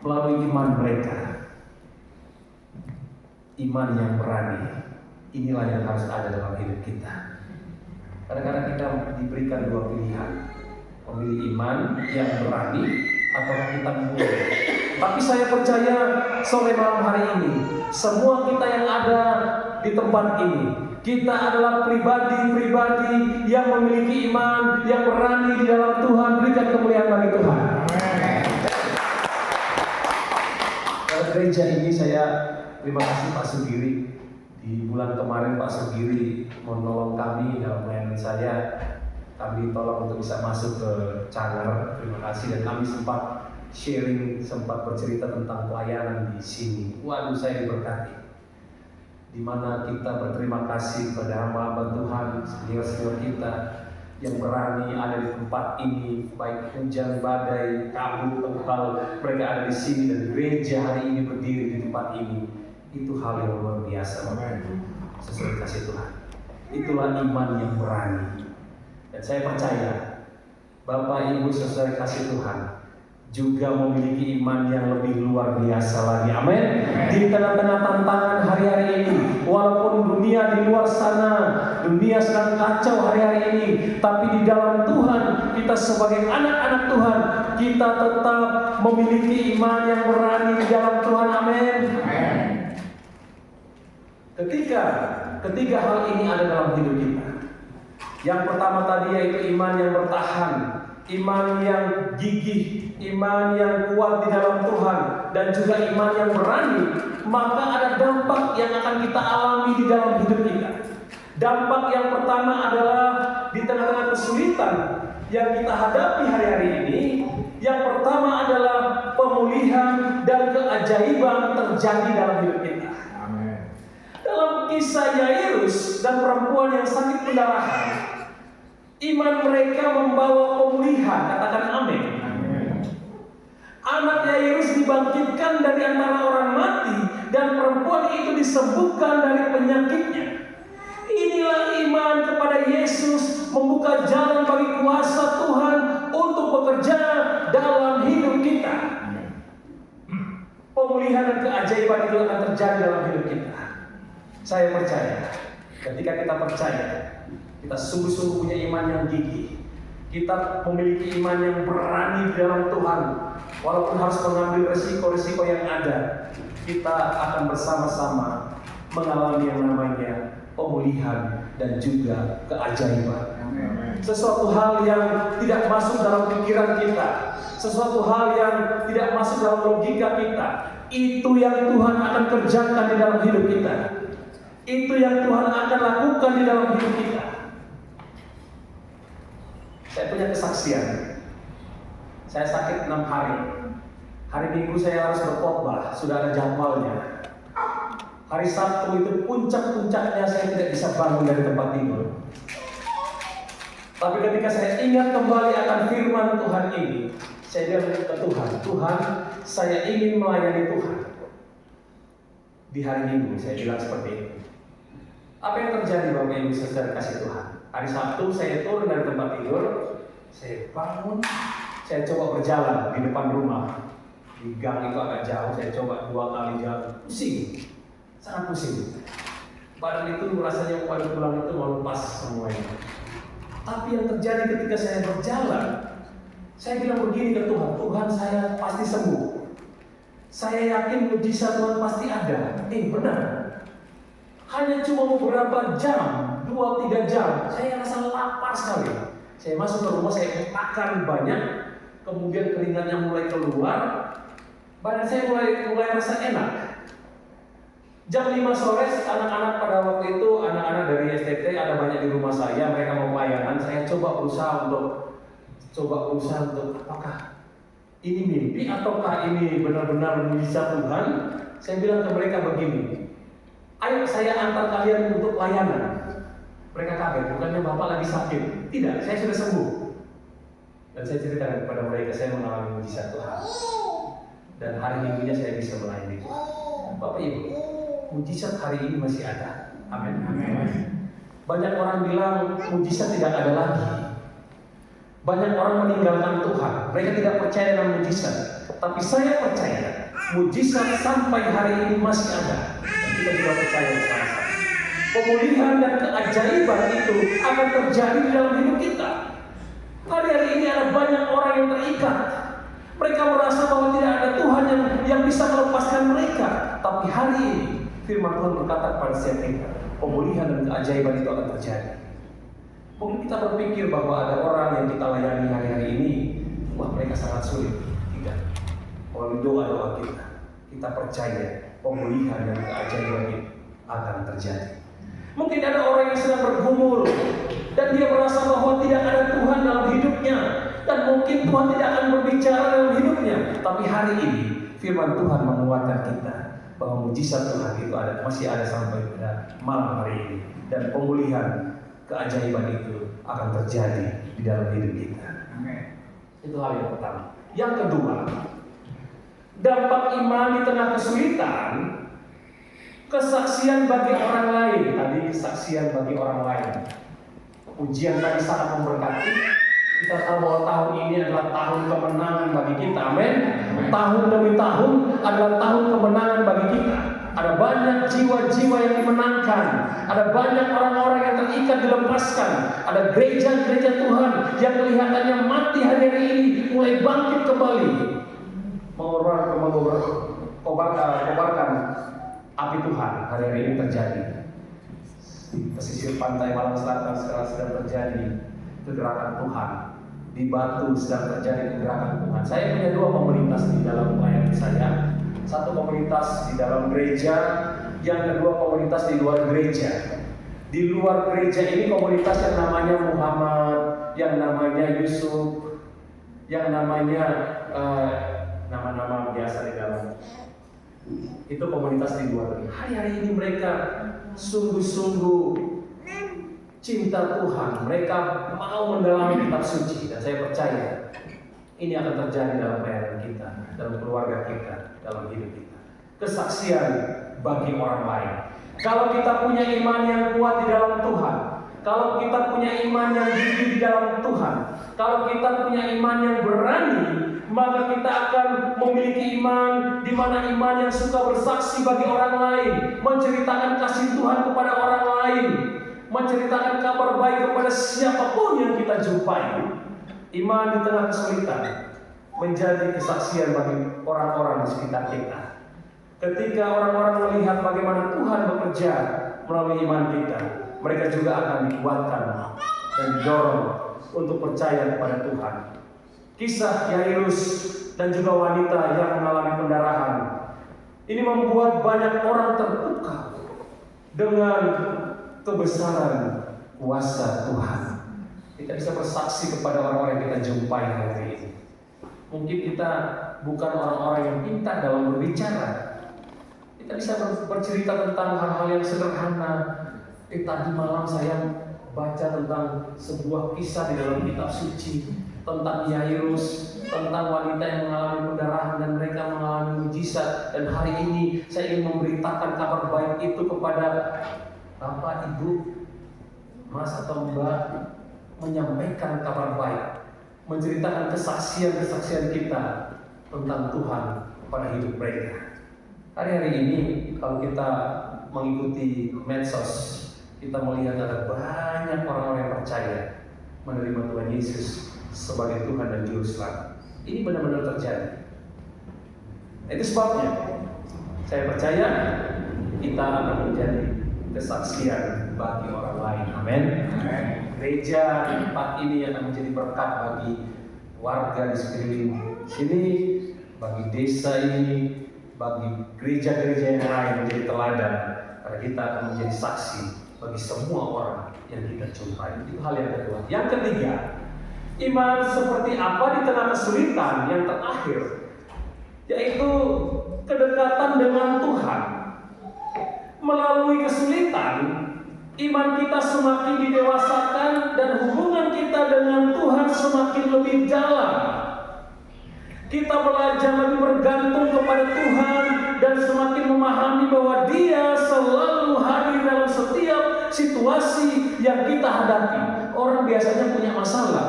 melalui iman mereka. Iman yang berani, inilah yang harus ada dalam hidup kita. Kadang-kadang kita diberikan dua pilihan, memilih iman yang berani atau kita mundur. Tapi saya percaya sore malam hari ini, semua kita yang ada di tempat ini, kita adalah pribadi-pribadi yang memiliki iman yang berani di dalam Tuhan. Berikan kemuliaan bagi Tuhan. Dalam gereja ini saya terima kasih Pak Sugiri. Di bulan kemarin Pak Sugiri menolong kami dalam pelayanan saya. Kami tolong untuk bisa masuk ke Canger. Terima kasih, dan kami sempat sharing, sempat bercerita tentang pelayanan di sini. Waduh, saya diberkati. Di mana kita berterima kasih kepada hamba-hamba Tuhan, senior-senior kita yang berani ada di tempat ini, baik hujan, badai, kabut, tebal, mereka ada di sini dan gereja hari ini berdiri di tempat ini. Itu hal yang luar biasa, Bapak Ibu. Sesuai kasih Tuhan. Itulah iman yang berani. Dan saya percaya Bapak Ibu sesuai kasih Tuhan juga memiliki iman yang lebih luar biasa lagi. Amin. Di tengah-tengah tantangan hari-hari ini, walaupun dunia di luar sana, dunia sedang kacau hari-hari ini, tapi di dalam Tuhan, kita sebagai anak-anak Tuhan, kita tetap memiliki iman yang berani di dalam Tuhan. Amin. Ketiga hal ini ada dalam hidup kita. Yang pertama tadi yaitu iman yang bertahan, iman yang gigih, iman yang kuat di dalam Tuhan, dan juga iman yang berani. Maka ada dampak yang akan kita alami di dalam hidup kita. Dampak yang pertama adalah di tengah-tengah kesulitan yang kita hadapi hari-hari ini, yang pertama adalah pemulihan dan keajaiban terjadi dalam hidup kita. Dalam kisah Yairus dan perempuan yang sakit pendarahan, iman mereka membawa pemulihan. Katakan amin. Anak Yairus dibangkitkan dari antara orang mati, dan perempuan itu disembuhkan dari penyakitnya. Inilah iman kepada Yesus, membuka jalan bagi kuasa Tuhan untuk bekerja dalam hidup kita. Pemulihan dan keajaiban itu akan terjadi dalam hidup kita. Saya percaya, ketika kita percaya, kita sungguh-sungguh punya iman yang gigih, kita memiliki iman yang berani di dalam Tuhan, walaupun harus mengambil resiko-resiko yang ada, kita akan bersama-sama mengalami yang namanya pemulihan dan juga keajaiban. Sesuatu hal yang tidak masuk dalam pikiran kita, sesuatu hal yang tidak masuk dalam logika kita, itu yang Tuhan akan kerjakan di dalam hidup kita. Itu yang Tuhan akan lakukan di dalam hidup kita. Saya punya kesaksian. Saya sakit 6 hari. Hari Minggu saya harus berkhotbah, sudah ada jadwalnya. Hari Sabtu itu puncak-puncaknya saya tidak bisa bangun dari tempat tidur. Tapi ketika saya ingat kembali akan firman Tuhan ini, saya bilang ke Tuhan, Tuhan, saya ingin melayani Tuhan. Di hari Minggu saya bilang seperti itu. Apa yang terjadi Bapak Ibu saudara kasih Tuhan? Hari Sabtu saya turun dari tempat tidur, saya bangun, saya coba berjalan di depan rumah. Di gang itu agak jauh, saya coba 2 kali jalan, pusing, sangat pusing. Badan itu rasanya pada pulang itu mau lepas semuanya. Tapi yang terjadi ketika saya berjalan, saya bilang begini ke Tuhan, Tuhan saya pasti sembuh. Saya yakin mujizat Tuhan pasti ada. Benar. Hanya cuma beberapa jam, 2-3 jam, saya rasa lapar sekali. Saya masuk ke rumah, saya makan banyak, kemudian keringatnya mulai keluar, badan saya mulai rasa enak. Jam 5 sore, anak-anak pada waktu itu, anak-anak dari STT ada banyak di rumah saya, mereka mau pelayanan. Saya coba berusaha untuk apakah ini mimpi ataukah ini benar-benar mujizat Tuhan? Saya bilang ke mereka begini, ayo saya antar kalian untuk pelayanan. Mereka kaget, bukannya Bapak lagi sakit? Tidak, saya sudah sembuh. Dan saya ceritakan kepada mereka, saya mengalami mujizat Tuhan. Dan hari Minggunya saya bisa melayani Tuhan. Bapak Ibu, mujizat hari ini masih ada. Amin. Banyak orang bilang mujizat tidak ada lagi. Banyak orang meninggalkan Tuhan. Mereka tidak percaya dengan mujizat. Tapi saya percaya mujizat sampai hari ini masih ada. Dan kita juga percaya sama-sama. Pemulihan dan keajaiban itu akan terjadi di dalam hidup kita. Hari-hari ini ada banyak orang yang terikat. Mereka merasa bahwa tidak ada Tuhan yang bisa melepaskan mereka. Tapi hari ini firman Tuhan berkata kepada setiap kita, pemulihan dan keajaiban itu akan terjadi. Mungkin kita berpikir bahwa ada orang yang kita layani hari-hari ini, wah mereka sangat sulit. Tidak. Melalui doa-doa kita percaya pemulihan dan keajaiban itu akan terjadi. Mungkin ada orang yang sedang bergumul dan dia merasa bahwa tidak ada Tuhan dalam hidupnya, dan mungkin Tuhan tidak akan berbicara dalam hidupnya. Tapi hari ini firman Tuhan menguatkan kita bahwa mujizat Tuhan itu masih ada sampai pada malam hari ini, dan pemulihan keajaiban itu akan terjadi di dalam hidup kita. Itu hal yang pertama. Yang kedua, dampak iman di tengah kesulitan, kesaksian bagi orang lain. Tadi kesaksian bagi orang lain. Ujian tadi sangat memberkati. Kita tahu bahwa tahun ini adalah tahun kemenangan bagi kita. Amin. Tahun demi tahun adalah tahun kemenangan bagi kita. Ada banyak jiwa-jiwa yang dimenangkan. Ada banyak orang-orang yang terikat dilepaskan. Ada gereja-gereja Tuhan yang kelihatannya mati hari-hari ini mulai bangkit kembali. Mengobarkan api Tuhan hari-hari ini terjadi. Di pesisir pantai Malang Selatan sekarang sedang terjadi kegerakan Tuhan. Di Batu sedang terjadi kegerakan Tuhan. Saya punya 2 komunitas di dalam pelayanan saya. Satu komunitas di dalam gereja, yang kedua komunitas di luar gereja. Di luar gereja ini komunitas yang namanya Muhammad, yang namanya Yusuf, yang namanya nama-nama biasa di dalam. Itu komunitas di luar. Hari-hari ini mereka sungguh-sungguh cinta Tuhan. Mereka mau mendalami kitab suci, dan saya percaya ini akan terjadi dalam pelayanan kita, dalam keluarga kita, dalam hidup kita. Kesaksian bagi orang lain. Kalau kita punya iman yang kuat di dalam Tuhan, kalau kita punya iman yang gigih di dalam Tuhan, kalau kita punya iman yang berani, maka kita akan memiliki iman di mana iman yang suka bersaksi bagi orang lain, menceritakan kasih Tuhan kepada orang lain, menceritakan kabar baik kepada siapapun yang kita jumpai. Iman di tengah kesulitan menjadi kesaksian bagi orang-orang di sekitar kita. Ketika orang-orang melihat bagaimana Tuhan bekerja melalui iman kita, mereka juga akan dikuatkan dan didorong untuk percaya kepada Tuhan. Kisah Yairus dan juga wanita yang mengalami pendarahan ini membuat banyak orang terpukau dengan kebesaran kuasa Tuhan. Kita bisa bersaksi kepada orang-orang yang kita jumpai hari ini. Mungkin kita bukan orang-orang yang pintar dalam berbicara. Kita bisa bercerita tentang hal-hal yang sederhana. Tadi malam saya baca tentang sebuah kisah di dalam kitab suci tentang Yairus, tentang wanita yang mengalami pendarahan dan mereka mengalami mujizat. Dan hari ini saya ingin memberitakan kabar baik itu kepada Bapak, Ibu, Mas atau Mbak, menyampaikan kabar baik, menceritakan kesaksian-kesaksian kita tentang Tuhan pada hidup mereka. Hari-hari ini kalau kita mengikuti medsos, kita melihat ada banyak orang-orang yang percaya menerima Tuhan Yesus sebagai Tuhan dan Juru Selamat. Ini benar-benar terjadi. Itu sebabnya saya percaya kita akan menjadi kesaksian bagi orang lain. Amin. Gereja tempat ini akan menjadi berkat bagi warga di sekeliling sini, bagi desa ini, bagi gereja-gereja yang lain menjadi teladan. Karena kita akan menjadi saksi bagi semua orang yang kita jumpai. Itu hal yang kedua. Yang ketiga, iman seperti apa di tengah kesulitan yang terakhir, yaitu kedekatan dengan Tuhan. Melalui kesulitan, iman kita semakin didewasakan dan hubungan kita dengan Tuhan semakin lebih dalam. Kita belajar lebih bergantung kepada Tuhan dan semakin memahami bahwa Dia selalu hadir dalam setiap situasi yang kita hadapi. Orang biasanya punya masalah,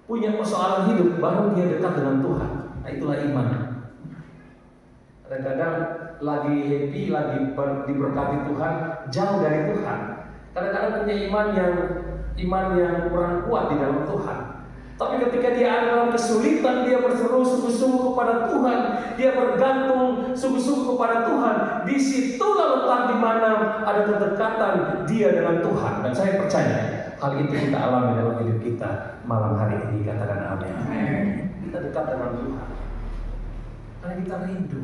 punya persoalan hidup, baru dia dekat dengan Tuhan. Nah, itulah iman. Kadang-kadang lagi happy, lagi diberkati Tuhan, jauh dari Tuhan. Kadang-kadang punya iman yang kurang kuat di dalam Tuhan. Tapi ketika dia ada dalam kesulitan, dia berseru sungguh-sungguh kepada Tuhan, dia bergantung sungguh-sungguh kepada Tuhan. Di situlah letak di mana ada kedekatan dia dengan Tuhan. Dan saya percaya hal itu kita alami dalam hidup kita malam hari ini. Katakan amin. Kita dekat dengan Tuhan karena kita rindu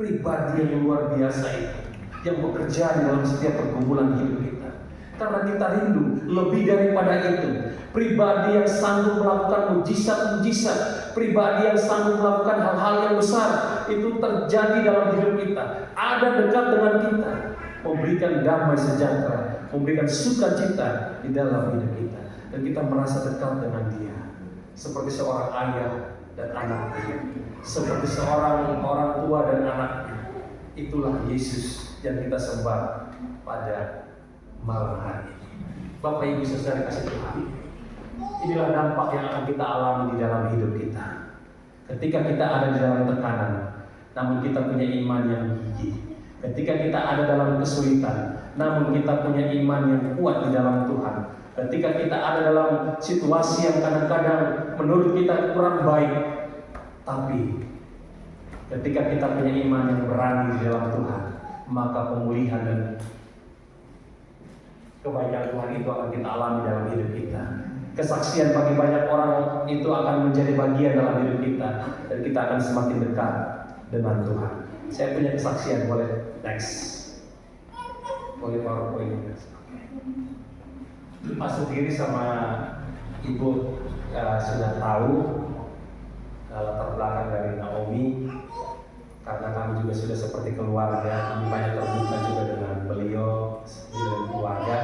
pribadi yang luar biasa itu, yang bekerja dalam setiap pergumulan hidup kita. Karena kita rindu lebih daripada itu, pribadi yang sanggup melakukan mujizat-mujizat, pribadi yang sanggup melakukan hal-hal yang besar itu terjadi dalam hidup kita, ada dekat dengan kita, memberikan damai sejahtera, memberikan sukacita di dalam hidup kita, dan kita merasa dekat dengan Dia seperti seorang ayah dan anaknya, seperti seorang orang tua dan anaknya. Itulah Yesus yang kita sembah pada malam hari ini. Bapak Ibu saudara kasih Tuhan, inilah dampak yang akan kita alami di dalam hidup kita. Ketika kita ada di dalam tekanan, namun kita punya iman yang gigih. Ketika kita ada dalam kesulitan, namun kita punya iman yang kuat di dalam Tuhan. Ketika kita ada dalam situasi yang kadang-kadang menurut kita kurang baik, tapi ketika kita punya iman yang berani di dalam Tuhan, maka pemulihan dan kebaikan Tuhan itu akan kita alami dalam hidup kita. Kesaksian bagi banyak orang itu akan menjadi bagian dalam hidup kita, dan kita akan semakin dekat dengan Tuhan. Saya punya kesaksian, boleh next, boleh PowerPoint. Pak Sudiri sama Ibu sudah tahu latar belakang dari Naomi, karena kami juga sudah seperti keluarga, kami banyak terbuka juga dengan beliau dan keluarga.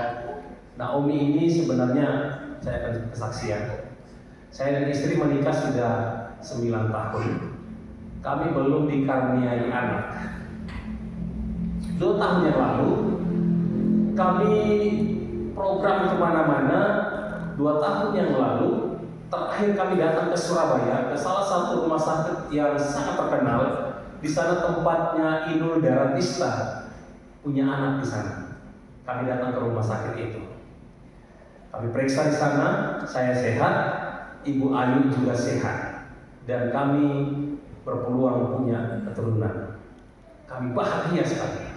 Naomi ini sebenarnya saya akan kesaksian. Saya dan istri menikah sudah 9 tahun. Kami belum dikaruniai anak. 2 tahun yang lalu kami program kemana-mana. 2 tahun yang lalu terakhir kami datang ke Surabaya, ke salah satu rumah sakit yang sangat terkenal. Di sana tempatnya Inul Daratista punya anak di sana. Kami datang ke rumah sakit itu. Kami periksa di sana, saya sehat, Ibu Ayu juga sehat, dan kami berpeluang punya keturunan. Kami bahagia sekali.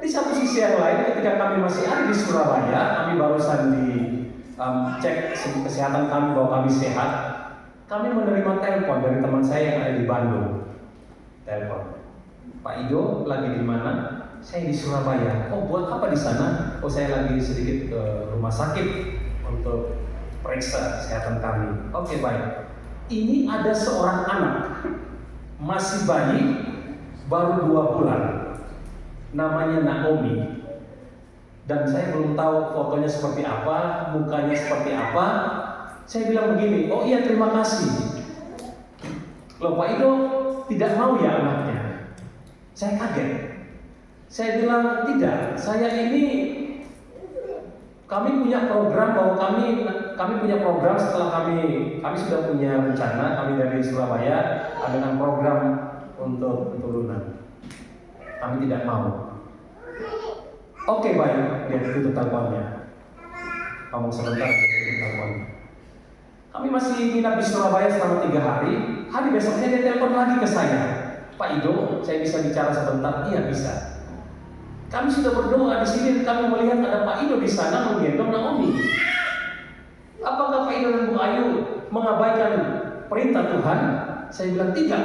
Di satu sisi yang lain, ketika kami masih ada di Surabaya, kami barusan cek kesehatan kami bahwa kami sehat. Kami menerima telepon dari teman saya yang ada di Bandung. Telepon, Pak Ido lagi di mana? Saya di Surabaya. Oh, buat apa di sana? Oh, saya lagi sedikit ke rumah sakit. untuk periksa kesehatan kami. Oke, baik. Ini ada seorang anak masih bayi, baru 2 bulan, namanya Naomi. Dan saya belum tahu fotonya seperti apa, mukanya seperti apa. Saya bilang begini, oh iya terima kasih. Loh Pak Ido tidak mau ya anaknya? Saya kaget. Saya bilang tidak, kami punya program bahwa kami punya program setelah kami sudah punya rencana, kami dari Surabaya dengan program untuk keturunan. Kami tidak mau. Oke baik, dia tutup teleponnya. Ngomong sebentar, dia tutup teleponnya. Kami masih nginap di Surabaya selama 3 hari. Hari besoknya dia telepon lagi ke saya. Pak Ido, saya bisa bicara sebentar? Iya bisa. Kami sudah berdoa di sini, kami melihat ada Pak Ido di sana menggendong Naomi. Apakah Pak Ido dan Bu Ayu mengabaikan perintah Tuhan? Saya bilang tidak.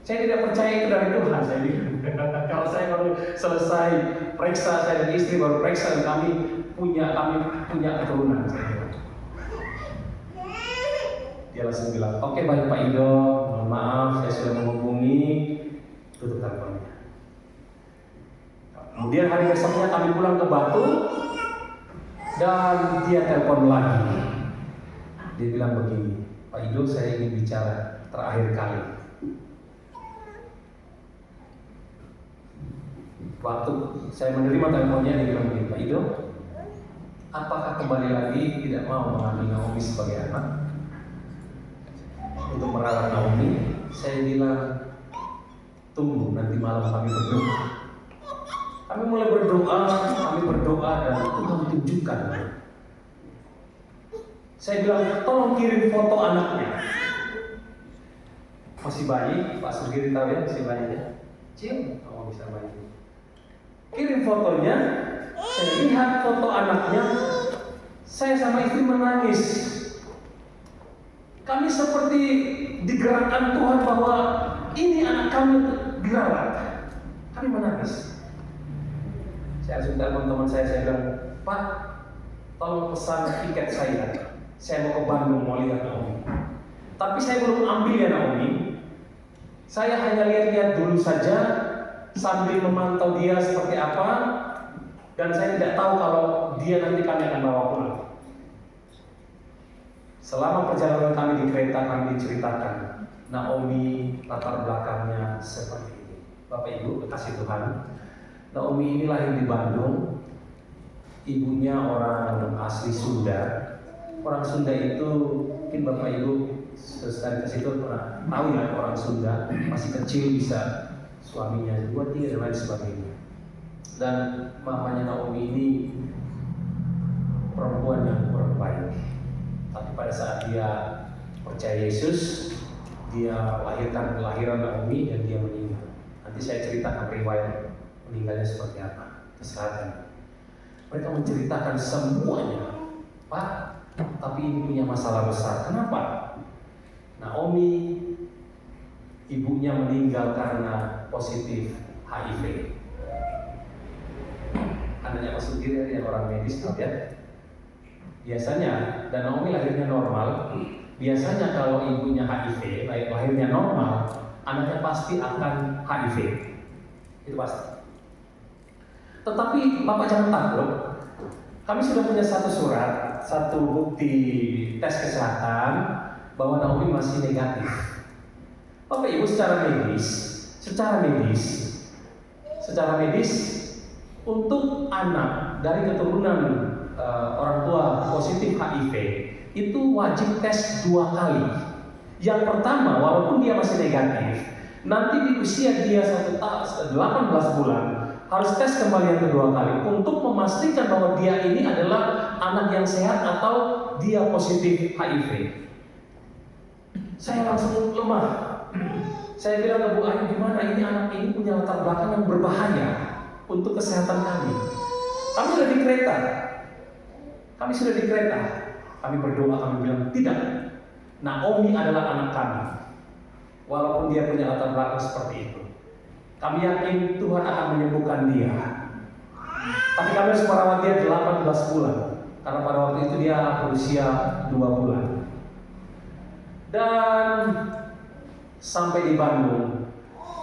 Saya tidak percaya itu dari Tuhan. Saya bilang kalau saya baru selesai periksa, saya dan istri baru periksa, dan kami punya keturunan. Dia langsung bilang, oke baik Pak Ido, mohon maaf saya sudah menghubungi, tutup teleponnya. Kemudian hari besoknya kami pulang ke Batu dan dia telepon lagi. Dia bilang begini, Pak Ido saya ingin bicara terakhir kali. Waktu saya menerima teleponnya dia bilang begini, Pak Ido, apakah kembali lagi tidak mau mengambil Naomi sebagai anak untuk merawat Naomi? Saya bilang tunggu nanti malam kami berdoa. Kami mulai berdoa dan Tuhan tunjukkan. Saya bilang tolong kirim foto anaknya. Masih bayi, Pak Sugiri tahu ya masih bayi ya. Cium, kamu bisa bayi. Kirim fotonya, saya lihat foto anaknya, saya sama istri menangis. Kami seperti digerakkan Tuhan bahwa ini anak kami dirawat. Kami menangis. Saya langsung telepon teman saya bilang, Pak, tolong pesan tiket saya mau ke Bandung mau lihat Naomi. Tapi saya belum ambil ya Naomi. Saya hanya lihat-lihat dulu saja sambil memantau dia seperti apa, dan saya tidak tahu kalau dia nanti kami akan bawa pulang. Selama perjalanan kami di kereta kami diceritakan Naomi latar belakangnya seperti ini. Bapak Ibu kekasih Tuhan, Naomi ini lahir di Bandung. Ibunya orang asli Sunda. Orang Sunda itu mungkin Bapak Ibu sekali ke situ pernah tahu ya, orang Sunda masih kecil bisa suaminya 2, 3 dan lain sebagainya. Dan mamanya Naomi ini perempuan yang kurang baik. Tapi pada saat dia percaya Yesus, dia kelahiran Naomi dan dia meninggal. Nanti saya ceritakan riwayat meninggalnya seperti apa, kesehatan. Mereka menceritakan semuanya. Pak, tapi ini punya masalah besar. Kenapa? Naomi ibunya meninggal karena positif HIV. Anaknya Pak Sugiri yang orang medis, ya. Biasanya, dan Naomi lahirnya normal. Biasanya kalau ibunya HIV, lahirnya normal, anaknya pasti akan HIV. Itu pasti. Tetapi Bapak jangan takut. Kami sudah punya satu surat, satu bukti tes kesehatan bahwa Naomi masih negatif. Bapak Ibu secara medis untuk anak dari keturunan orang tua positif HIV itu wajib tes 2 kali. Yang pertama, walaupun dia masih negatif, nanti di usia dia 18 bulan harus tes kembali yang kedua kali untuk memastikan bahwa dia ini adalah anak yang sehat atau dia positif HIV. Saya langsung lemah. Saya bilang ke Bu Ayu, gimana ini anak ini punya latar belakang yang berbahaya untuk kesehatan kami. Kami sudah di kereta. Kami berdoa, kami bilang tidak. Naomi adalah anak kami. Walaupun dia punya latar belakang seperti itu. Kami yakin Tuhan akan menyembuhkan dia. Tapi kami harus merawat dia 18 bulan. karena pada waktu itu dia berusia 2 bulan. Dan sampai di Bandung,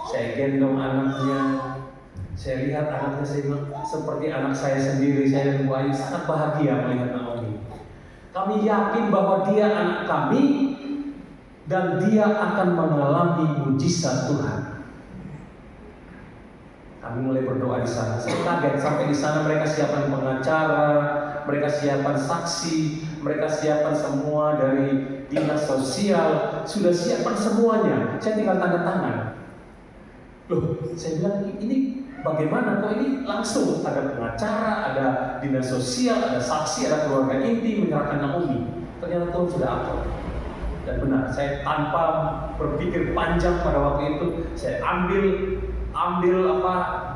saya gendong anaknya, saya lihat anaknya, saya bilang, seperti anak saya sendiri. Saya sangat bahagia melihat Naomi. Kami yakin bahwa dia anak kami dan dia akan mengalami mujizat Tuhan. Kami mulai berdoa di sana. Saya kaget, sampai di sana mereka siapkan pengacara, mereka siapkan saksi, mereka siapkan semua dari dinas sosial, sudah siapkan semuanya. Saya tinggal tanda tangan. Loh, saya bilang, ini bagaimana? Kok ini langsung ada pengacara, ada dinas sosial, ada saksi, ada keluarga inti menyerahkan Naomi. Ternyata Tuhan sudah atur. Dan benar, saya tanpa berpikir panjang pada waktu itu, saya ambil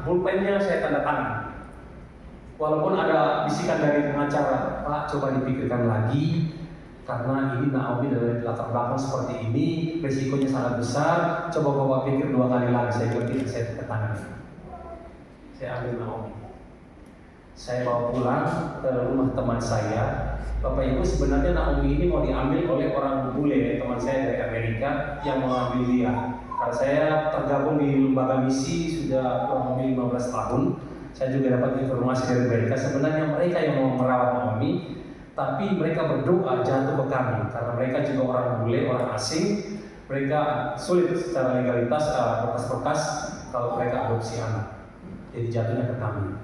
pulpennya, saya tanda tangan. Walaupun ada bisikan dari pengacara, Pak, coba dipikirkan lagi, karena ini Naomi dari latar belakang seperti ini, resikonya sangat besar. Coba Bapak pikir 2 kali lagi. Saya berpikir, saya tanda tangan. Saya ambil Naomi, saya bawa pulang ke rumah teman saya. Bapak Ibu, sebenarnya Naomi ini mau diambil oleh orang bule, teman saya dari Amerika, yang mau ambil dia. Karena saya tergabung di lembaga misi sudah kurang lebih 15 tahun. Saya juga dapat informasi dari mereka. Sebenarnya mereka yang mau merawat Naomi, tapi mereka berdoa jatuh ke kami, karena mereka juga orang bule, orang asing. Mereka sulit secara legalitas, berkas-berkas kalau mereka adopsi anak. Jadi jatuhnya ke kami.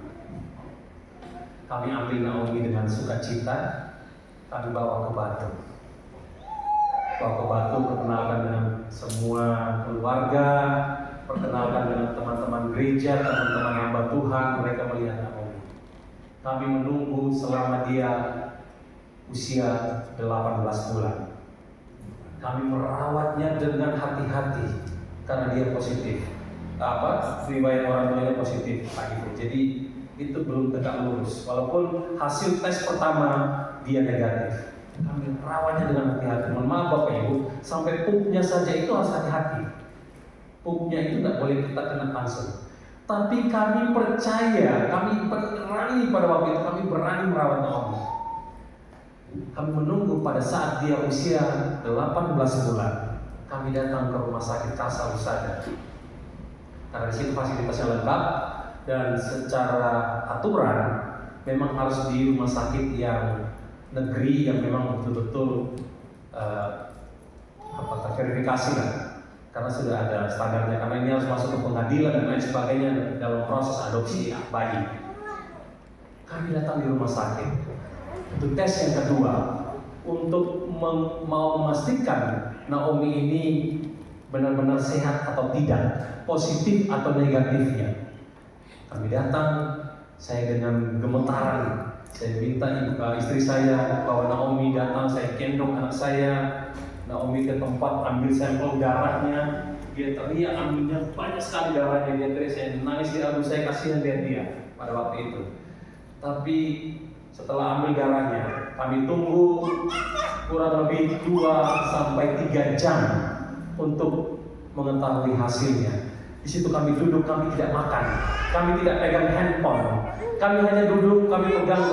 Kami ambil Naomi dengan sukacita. Kami bawa ke Batu. Perkenalkan dengan semua keluarga, perkenalkan dengan teman-teman gereja, teman-teman hamba Tuhan. Mereka melihat Naomi. Kami menunggu selama dia usia 18 bulan. Kami merawatnya dengan hati-hati karena dia positif. Riwayat orang tuanya positif HIV. Jadi itu belum tegak lurus. Walaupun hasil tes pertama dia negatif, kami merawatnya dengan hati-hati. Mohon maaf Bapak Ibu, sampai pupnya saja itu harus hati-hati. Pupnya itu tidak boleh kita kena langsung. Tapi kami percaya, kami berani pada waktu itu, kami berani merawat Naomi. Kami menunggu pada saat dia usia 18 bulan. Kami datang ke rumah sakit Kasal Usada. Karena di situ fasilitasnya lengkap dan secara aturan memang harus di rumah sakit yang negeri yang memang betul-betul terverifikasi lah. Karena sudah ada standarnya. Karena ini harus masuk ke pengadilan dan lain sebagainya dalam proses adopsi bayi. Kami datang di rumah sakit. Untuk tes yang kedua, untuk mau memastikan Naomi ini benar-benar sehat atau tidak, positif atau negatifnya. Kami datang, saya dengan gemetaran, saya minta istri saya bawa Naomi datang, saya gendong anak saya. Naomi ke tempat ambil sampel darahnya, dia teriak, ambilnya banyak sekali darahnya, dia teriak, saya nangis di aduh, saya kasihan lihat dia pada waktu itu. Tapi setelah ambil darahnya, kami tunggu kurang lebih 2-3 jam untuk mengetahui hasilnya. Di situ kami duduk, kami tidak makan, kami tidak pegang handphone, kami hanya duduk, kami pegang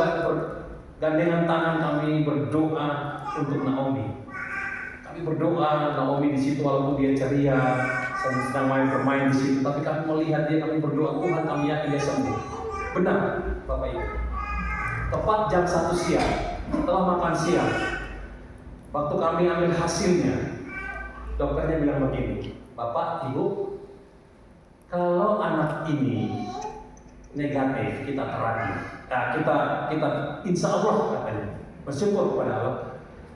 gandengan tangan, kami berdoa untuk Naomi. Kami berdoa, Naomi di situ walaupun dia ceria, sedang bermain di situ, tapi kami melihat dia, kami berdoa, Tuhan kami yakin dia sembuh. Benar, Bapak Ibu. Tepat jam 1 siang, setelah makan siang, waktu kami ambil hasilnya, dokternya bilang begini, Bapak, Ibu, kalau anak ini negatif, kita terapi. Kita insya Allah katanya, bersyukur kepada Allah.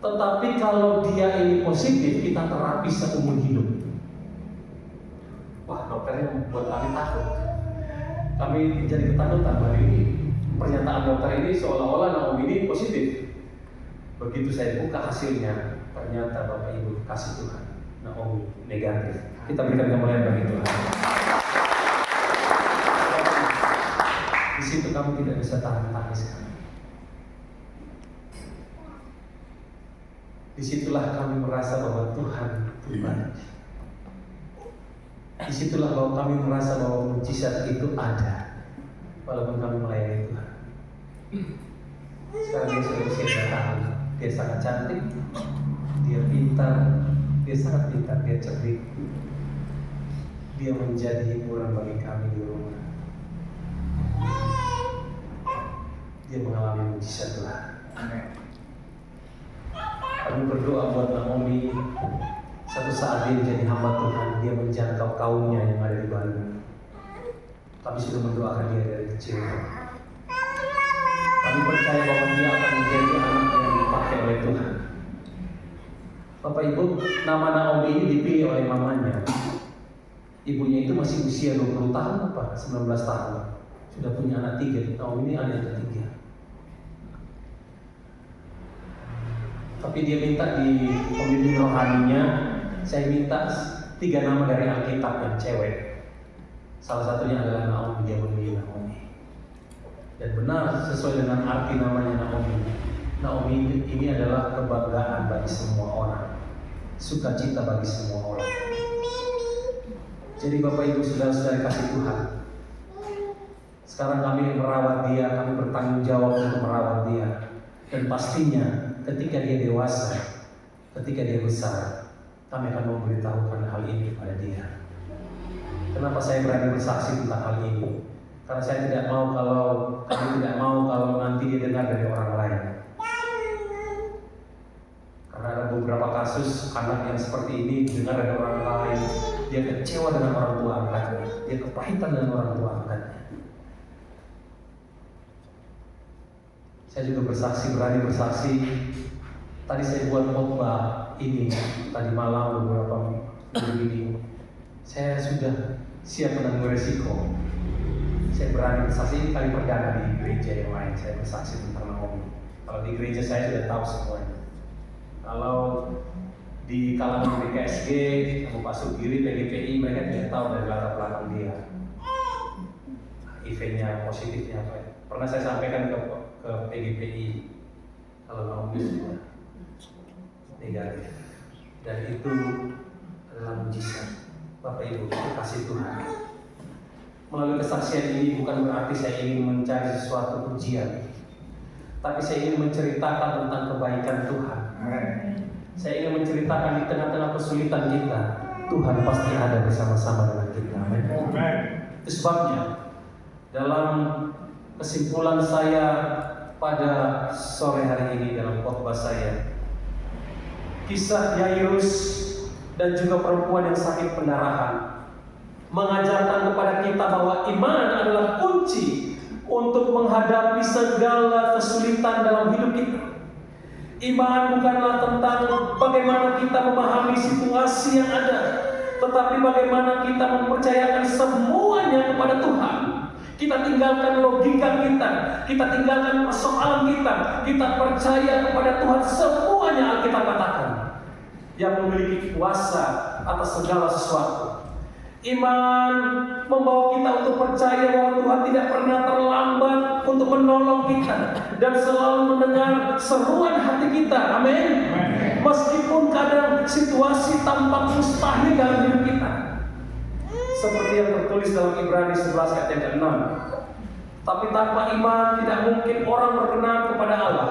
Tetapi kalau dia ini positif, kita terapi seumur hidup. Wah, dokternya membuat kami takut. Kami jadi ketakutan hari ini. Pernyataan dokter ini seolah-olah Naomi ini positif. Begitu saya buka hasilnya, ternyata Bapak Ibu kasih Tuhan, Naomi negatif. Kita berikan kemuliaan bagi Tuhan. Di situ kami tidak bisa tahan tangis. Disitulah kami merasa bahwa Tuhan Tuhan. Disitulah bahwa kami merasa bahwa mujizat itu ada, walaupun kami melayani Tuhan. Sekarang dia sudah usia 2 tahun. Dia sangat cantik, dia pintar, dia sangat pintar, dia cerdik. Dia menjadi hiburan bagi kami di rumah. Dia mengalami mujizat Tuhan. Amin. Kami berdoa buat Naomi. Satu saat dia menjadi hamba Tuhan, dia menjangkau kaumnya yang ada di Bandung. Kami sudah mendoakan dia dari kecil. Kami percaya bahwa dia akan menjadi anak yang dipakai oleh Tuhan. Bapak Ibu, nama Naomi ini dipilih oleh mamanya. Ibunya itu masih usia 20 tahun apa? 19 tahun. Sudah punya anak 3. Naomi ini anak ketiga. Tapi dia minta di pembimbing rohaninya, saya minta 3 nama dari Alkitab yang cewek. Salah satunya adalah Naomi, dia memilih Naomi. Dan benar sesuai dengan arti namanya Naomi. Naomi ini adalah kebanggaan bagi semua orang, sukacita bagi semua orang. Jadi Bapak Ibu saudara-saudara kasih Tuhan, sekarang kami merawat dia, kami bertanggung jawab untuk merawat dia. Dan pastinya ketika dia dewasa, ketika dia besar, kami akan memberitahukan hal ini kepada dia. Kenapa saya berani bersaksi tentang hal ini? Karena saya tidak mau kami tidak mau kalau nanti dia dengar dari orang lain. Karena ada beberapa kasus anak yang seperti ini dengar dari orang lain, dia kecewa dengan orang tua angkatnya, dia kepahitan dengan orang tua angkatnya. Saya juga berani bersaksi. Tadi saya buat khotbah ini tadi malam beberapa minggu ini. Saya sudah siap menanggung resiko. Saya berani bersaksi, ini kali perdana di gereja yang lain saya bersaksi tentang Naomi. Kalau di gereja saya sudah tahu semuanya. Kalau di kalangan BKSG, kamu Pak Sugiri, PGPI, mereka tidak tahu dari latar belakang dia. Eventnya, positifnya apa ya. Pernah saya sampaikan ke PGPI kalau Naomi sudah negatif. Dan itu adalah mujizat. Bapak Ibu, kasih Tuhan. Melalui kesaksian ini bukan berarti saya ingin mencari sesuatu pujian, tapi saya ingin menceritakan tentang kebaikan Tuhan. Saya ingin menceritakan di tengah-tengah kesulitan kita, Tuhan pasti ada bersama-sama dengan kita. Amin. Itu sebabnya dalam kesimpulan saya pada sore hari ini dalam khotbah saya, kisah Yairus dan juga perempuan yang sakit pendarahan mengajarkan kepada kita bahwa iman adalah kunci untuk menghadapi segala kesulitan dalam hidup kita. Iman bukanlah tentang bagaimana kita memahami situasi yang ada, tetapi bagaimana kita mempercayakan semuanya kepada Tuhan. Kita tinggalkan logika kita tinggalkan persoalan kita percaya kepada Tuhan. Semuanya Alkitab katakan yang memiliki kuasa atas segala sesuatu. Iman membawa kita untuk percaya bahwa Tuhan tidak pernah terlambat untuk menolong kita dan selalu mendengar seruan hati kita. Amin. Meskipun kadang situasi tampak mustahil dalam hidup kita, seperti yang tertulis dalam Ibrani 11 ayat yang ke-6. Tapi tanpa iman tidak mungkin orang berkenan kepada Allah.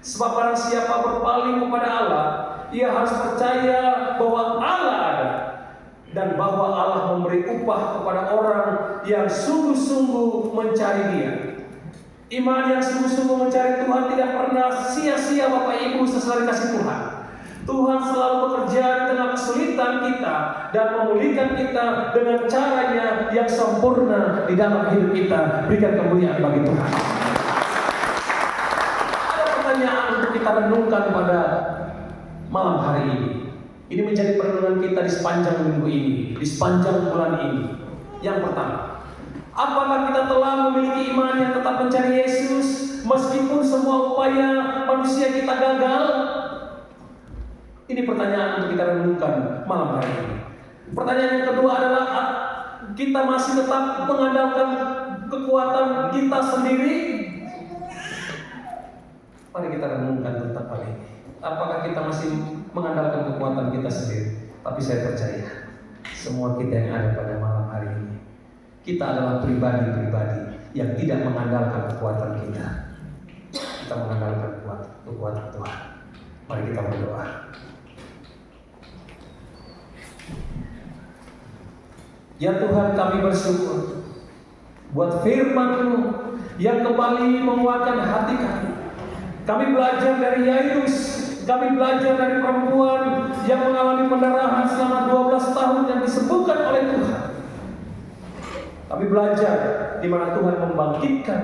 Sebab barang siapa berpaling kepada Allah, ia harus percaya bahwa Allah ada dan bahwa Allah memberi upah kepada orang yang sungguh-sungguh mencari Dia. Iman yang sungguh-sungguh mencari Tuhan tidak pernah sia-sia Bapak Ibu sesuai kasih Tuhan. Tuhan selalu bekerja di tengah kesulitan kita dan memulihkan kita dengan caranya yang sempurna di dalam hidup kita. Berikan kemuliaan bagi Tuhan. Ada pertanyaan untuk kita renungkan pada malam hari ini. Ini menjadi perenungan kita di sepanjang minggu ini, di sepanjang bulan ini. Yang pertama, apakah kita telah memiliki iman yang tetap mencari Yesus meskipun semua upaya manusia kita gagal? Ini pertanyaan untuk kita renungkan malam hari ini. Pertanyaan yang kedua adalah, kita masih tetap mengandalkan kekuatan kita sendiri? Mari kita renungkan tentang hal ini. Apakah kita masih mengandalkan kekuatan kita sendiri? Tapi saya percaya semua kita yang ada pada malam hari ini, kita adalah pribadi-pribadi yang tidak mengandalkan kekuatan kita. kita mengandalkan kekuatan Tuhan. Mari kita berdoa. Ya Tuhan, kami bersyukur buat firman-Mu yang kembali menguatkan hati kami. Kami belajar dari Yairus, kami belajar dari perempuan yang mengalami pendarahan selama 12 tahun yang disembuhkan oleh Tuhan. Kami belajar di mana Tuhan membangkitkan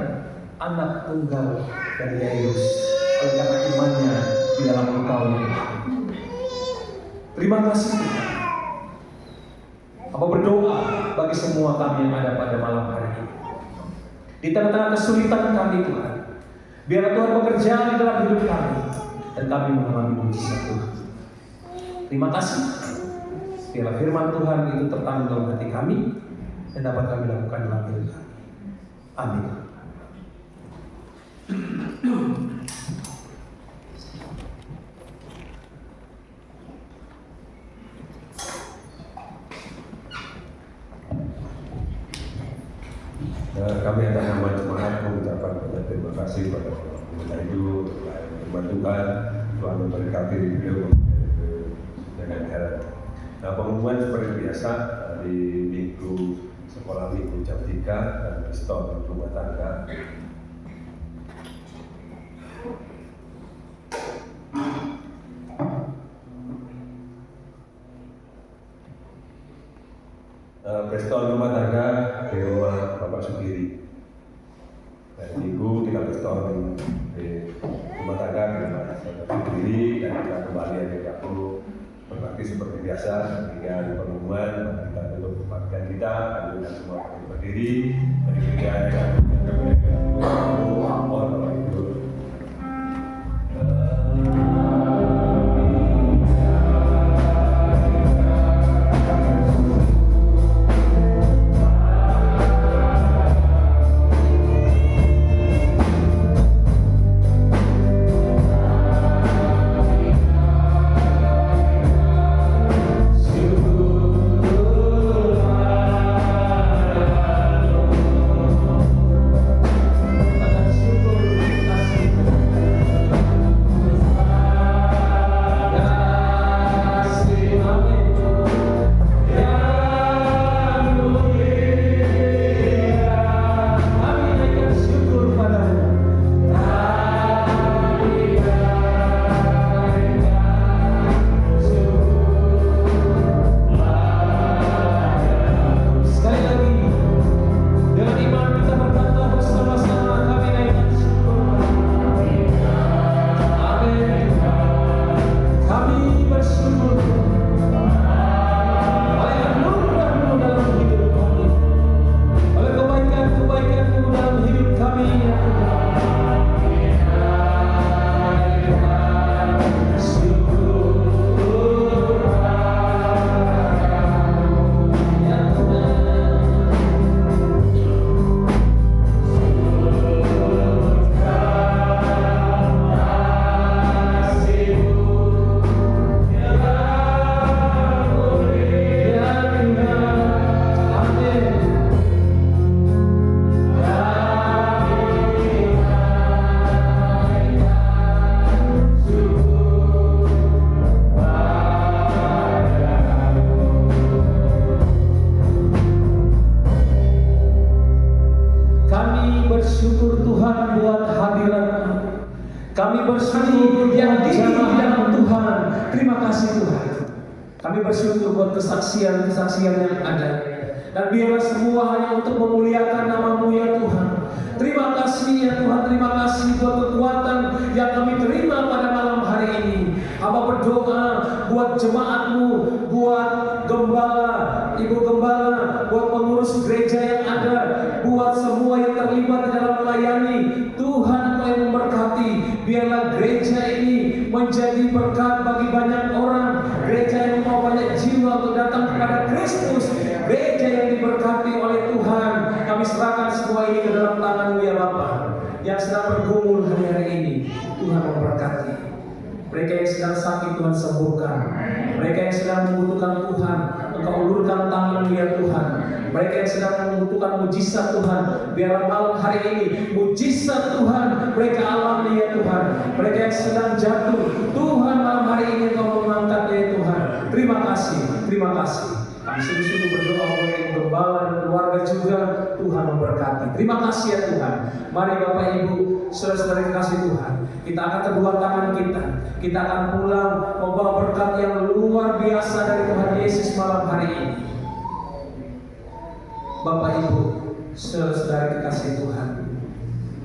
anak tunggal dari Yairus oleh karena imannya di dalam Engkau. Terima kasih Tuhan. Apa berdoa bagi semua kami yang ada pada malam hari ini. Di tengah-tengah kesulitan kami Tuhan, biar Tuhan bekerja di dalam hidup kami dan kami mengalami mujizat Tuhan. Terima kasih. Biarlah firman Tuhan itu tertanam dalam hati kami dan dapat kami lakukan dalam hidup kami. Amin. Kami atas nama jemaat mengucapkan terima kasih kepada pemerintah itu firman Tuhan. Tuhan memberkati beliau dengan heran. Nah, pengumuman seperti biasa di minggu sekolah minggu jam 3 dan Kriston rumah tangga. Kriston rumah tangga di rumah Bapak Sugiri. Dan minggu kita kriston di rumah tangga di rumah Bapak Sugiri dan kita kembali hari Rabu berbakti seperti biasa. Hingga di pengumuman kita tutup kebaktian kita, kami dan semua kami berdiri dari gereja dan mohon Bapak Ibu. Kami bersyukur yang di dalam Tuhan. Terima kasih Tuhan. Kami bersyukur buat kesaksian-kesaksian yang ada. Dan biarlah semua hanya untuk memuliakan nama-Mu ya Tuhan. Terima kasih ya Tuhan, terima kasih buat kekuatan yang kami terima pada malam hari ini. Hamba berdoa buat jemaat-Mu, buat gembala, ibu gembala, buat pengurus gereja yang ada, buat semua yang terlibat dalam melayani. Tuhan Engkau yang memberkati. Biarlah gereja ini menjadi berkat bagi banyak orang. Gereja yang membawa banyak jiwa untuk datang kepada Kristus. Gereja yang diberkati oleh Tuhan. Kami serahkan semua ini ke dalam tangan-Mu ya Bapa. Yang sedang bergumul hari-hari ini, Tuhan memberkati. Mereka yang sedang sakit Tuhan sembuhkan. Mereka yang sedang membutuhkan Tuhan untuk Engkau ulurkan tangan ya Tuhan. Mereka yang sedang membutuhkan mujizat Tuhan, biarlah malam hari ini mujizat Tuhan mereka alami ya Tuhan. Mereka yang sedang jatuh, Tuhan malam hari ini Engkau mengangkatnya ya Tuhan. Terima kasih, terima kasih. Kami sungguh-sungguh berdoa oleh gembala dan keluarga juga, Tuhan memberkati. Terima kasih ya Tuhan. Mari Bapak Ibu, saudara-saudara yang kasih Tuhan, kita akan kedua tangan kita akan pulang membawa berkat yang luar biasa dari Tuhan Yesus malam hari ini. Bapak Ibu, saudara-saudara yang kasih Tuhan,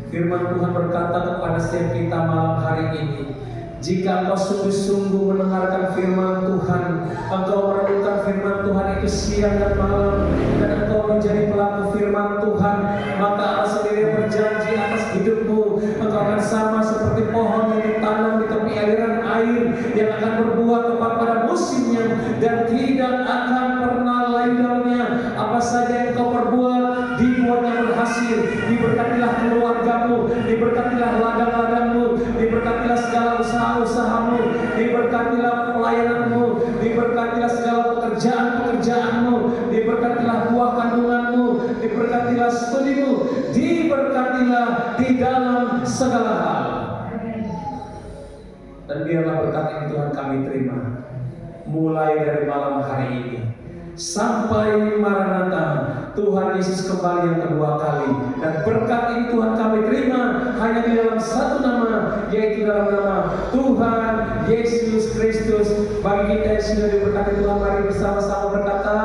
firman Tuhan berkata kepada setiap kita malam hari ini, jika engkau sungguh-sungguh mendengarkan firman Tuhan, engkau merenungkan firman Tuhan itu siang dan malam, dan engkau menjadi pelaku firman Tuhan, maka Allah sendiri berjanji atas hidupmu, engkau akan sama seperti pohon yang ditanam di tepi aliran air, yang akan berbuah tepat pada musimnya dan tidak akan pernah layu daunnya. Apa saja yang engkau perbuat, dibuatnya berhasil. Diberkatilah keluargamu, diberkatilah ladang-ladangmu, diberkatilah segala usaha-usahamu, diberkatilah pelayananmu, diberkatilah segala pekerjaan-pekerjaanmu, diberkatilah buah kandunganmu, diberkatilah studimu, diberkatilah di dalam segala hal. Dan biarlah berkat ini Tuhan kami terima mulai dari malam hari ini sampai Maranatha, Tuhan Yesus kembali yang kedua kali. Dan berkat ini Tuhan kami terima hanya di dalam satu nama, yaitu dalam nama Tuhan Yesus Kristus. Bagi kita yang sudah diberkati Tuhan, mari bersama-sama berkata,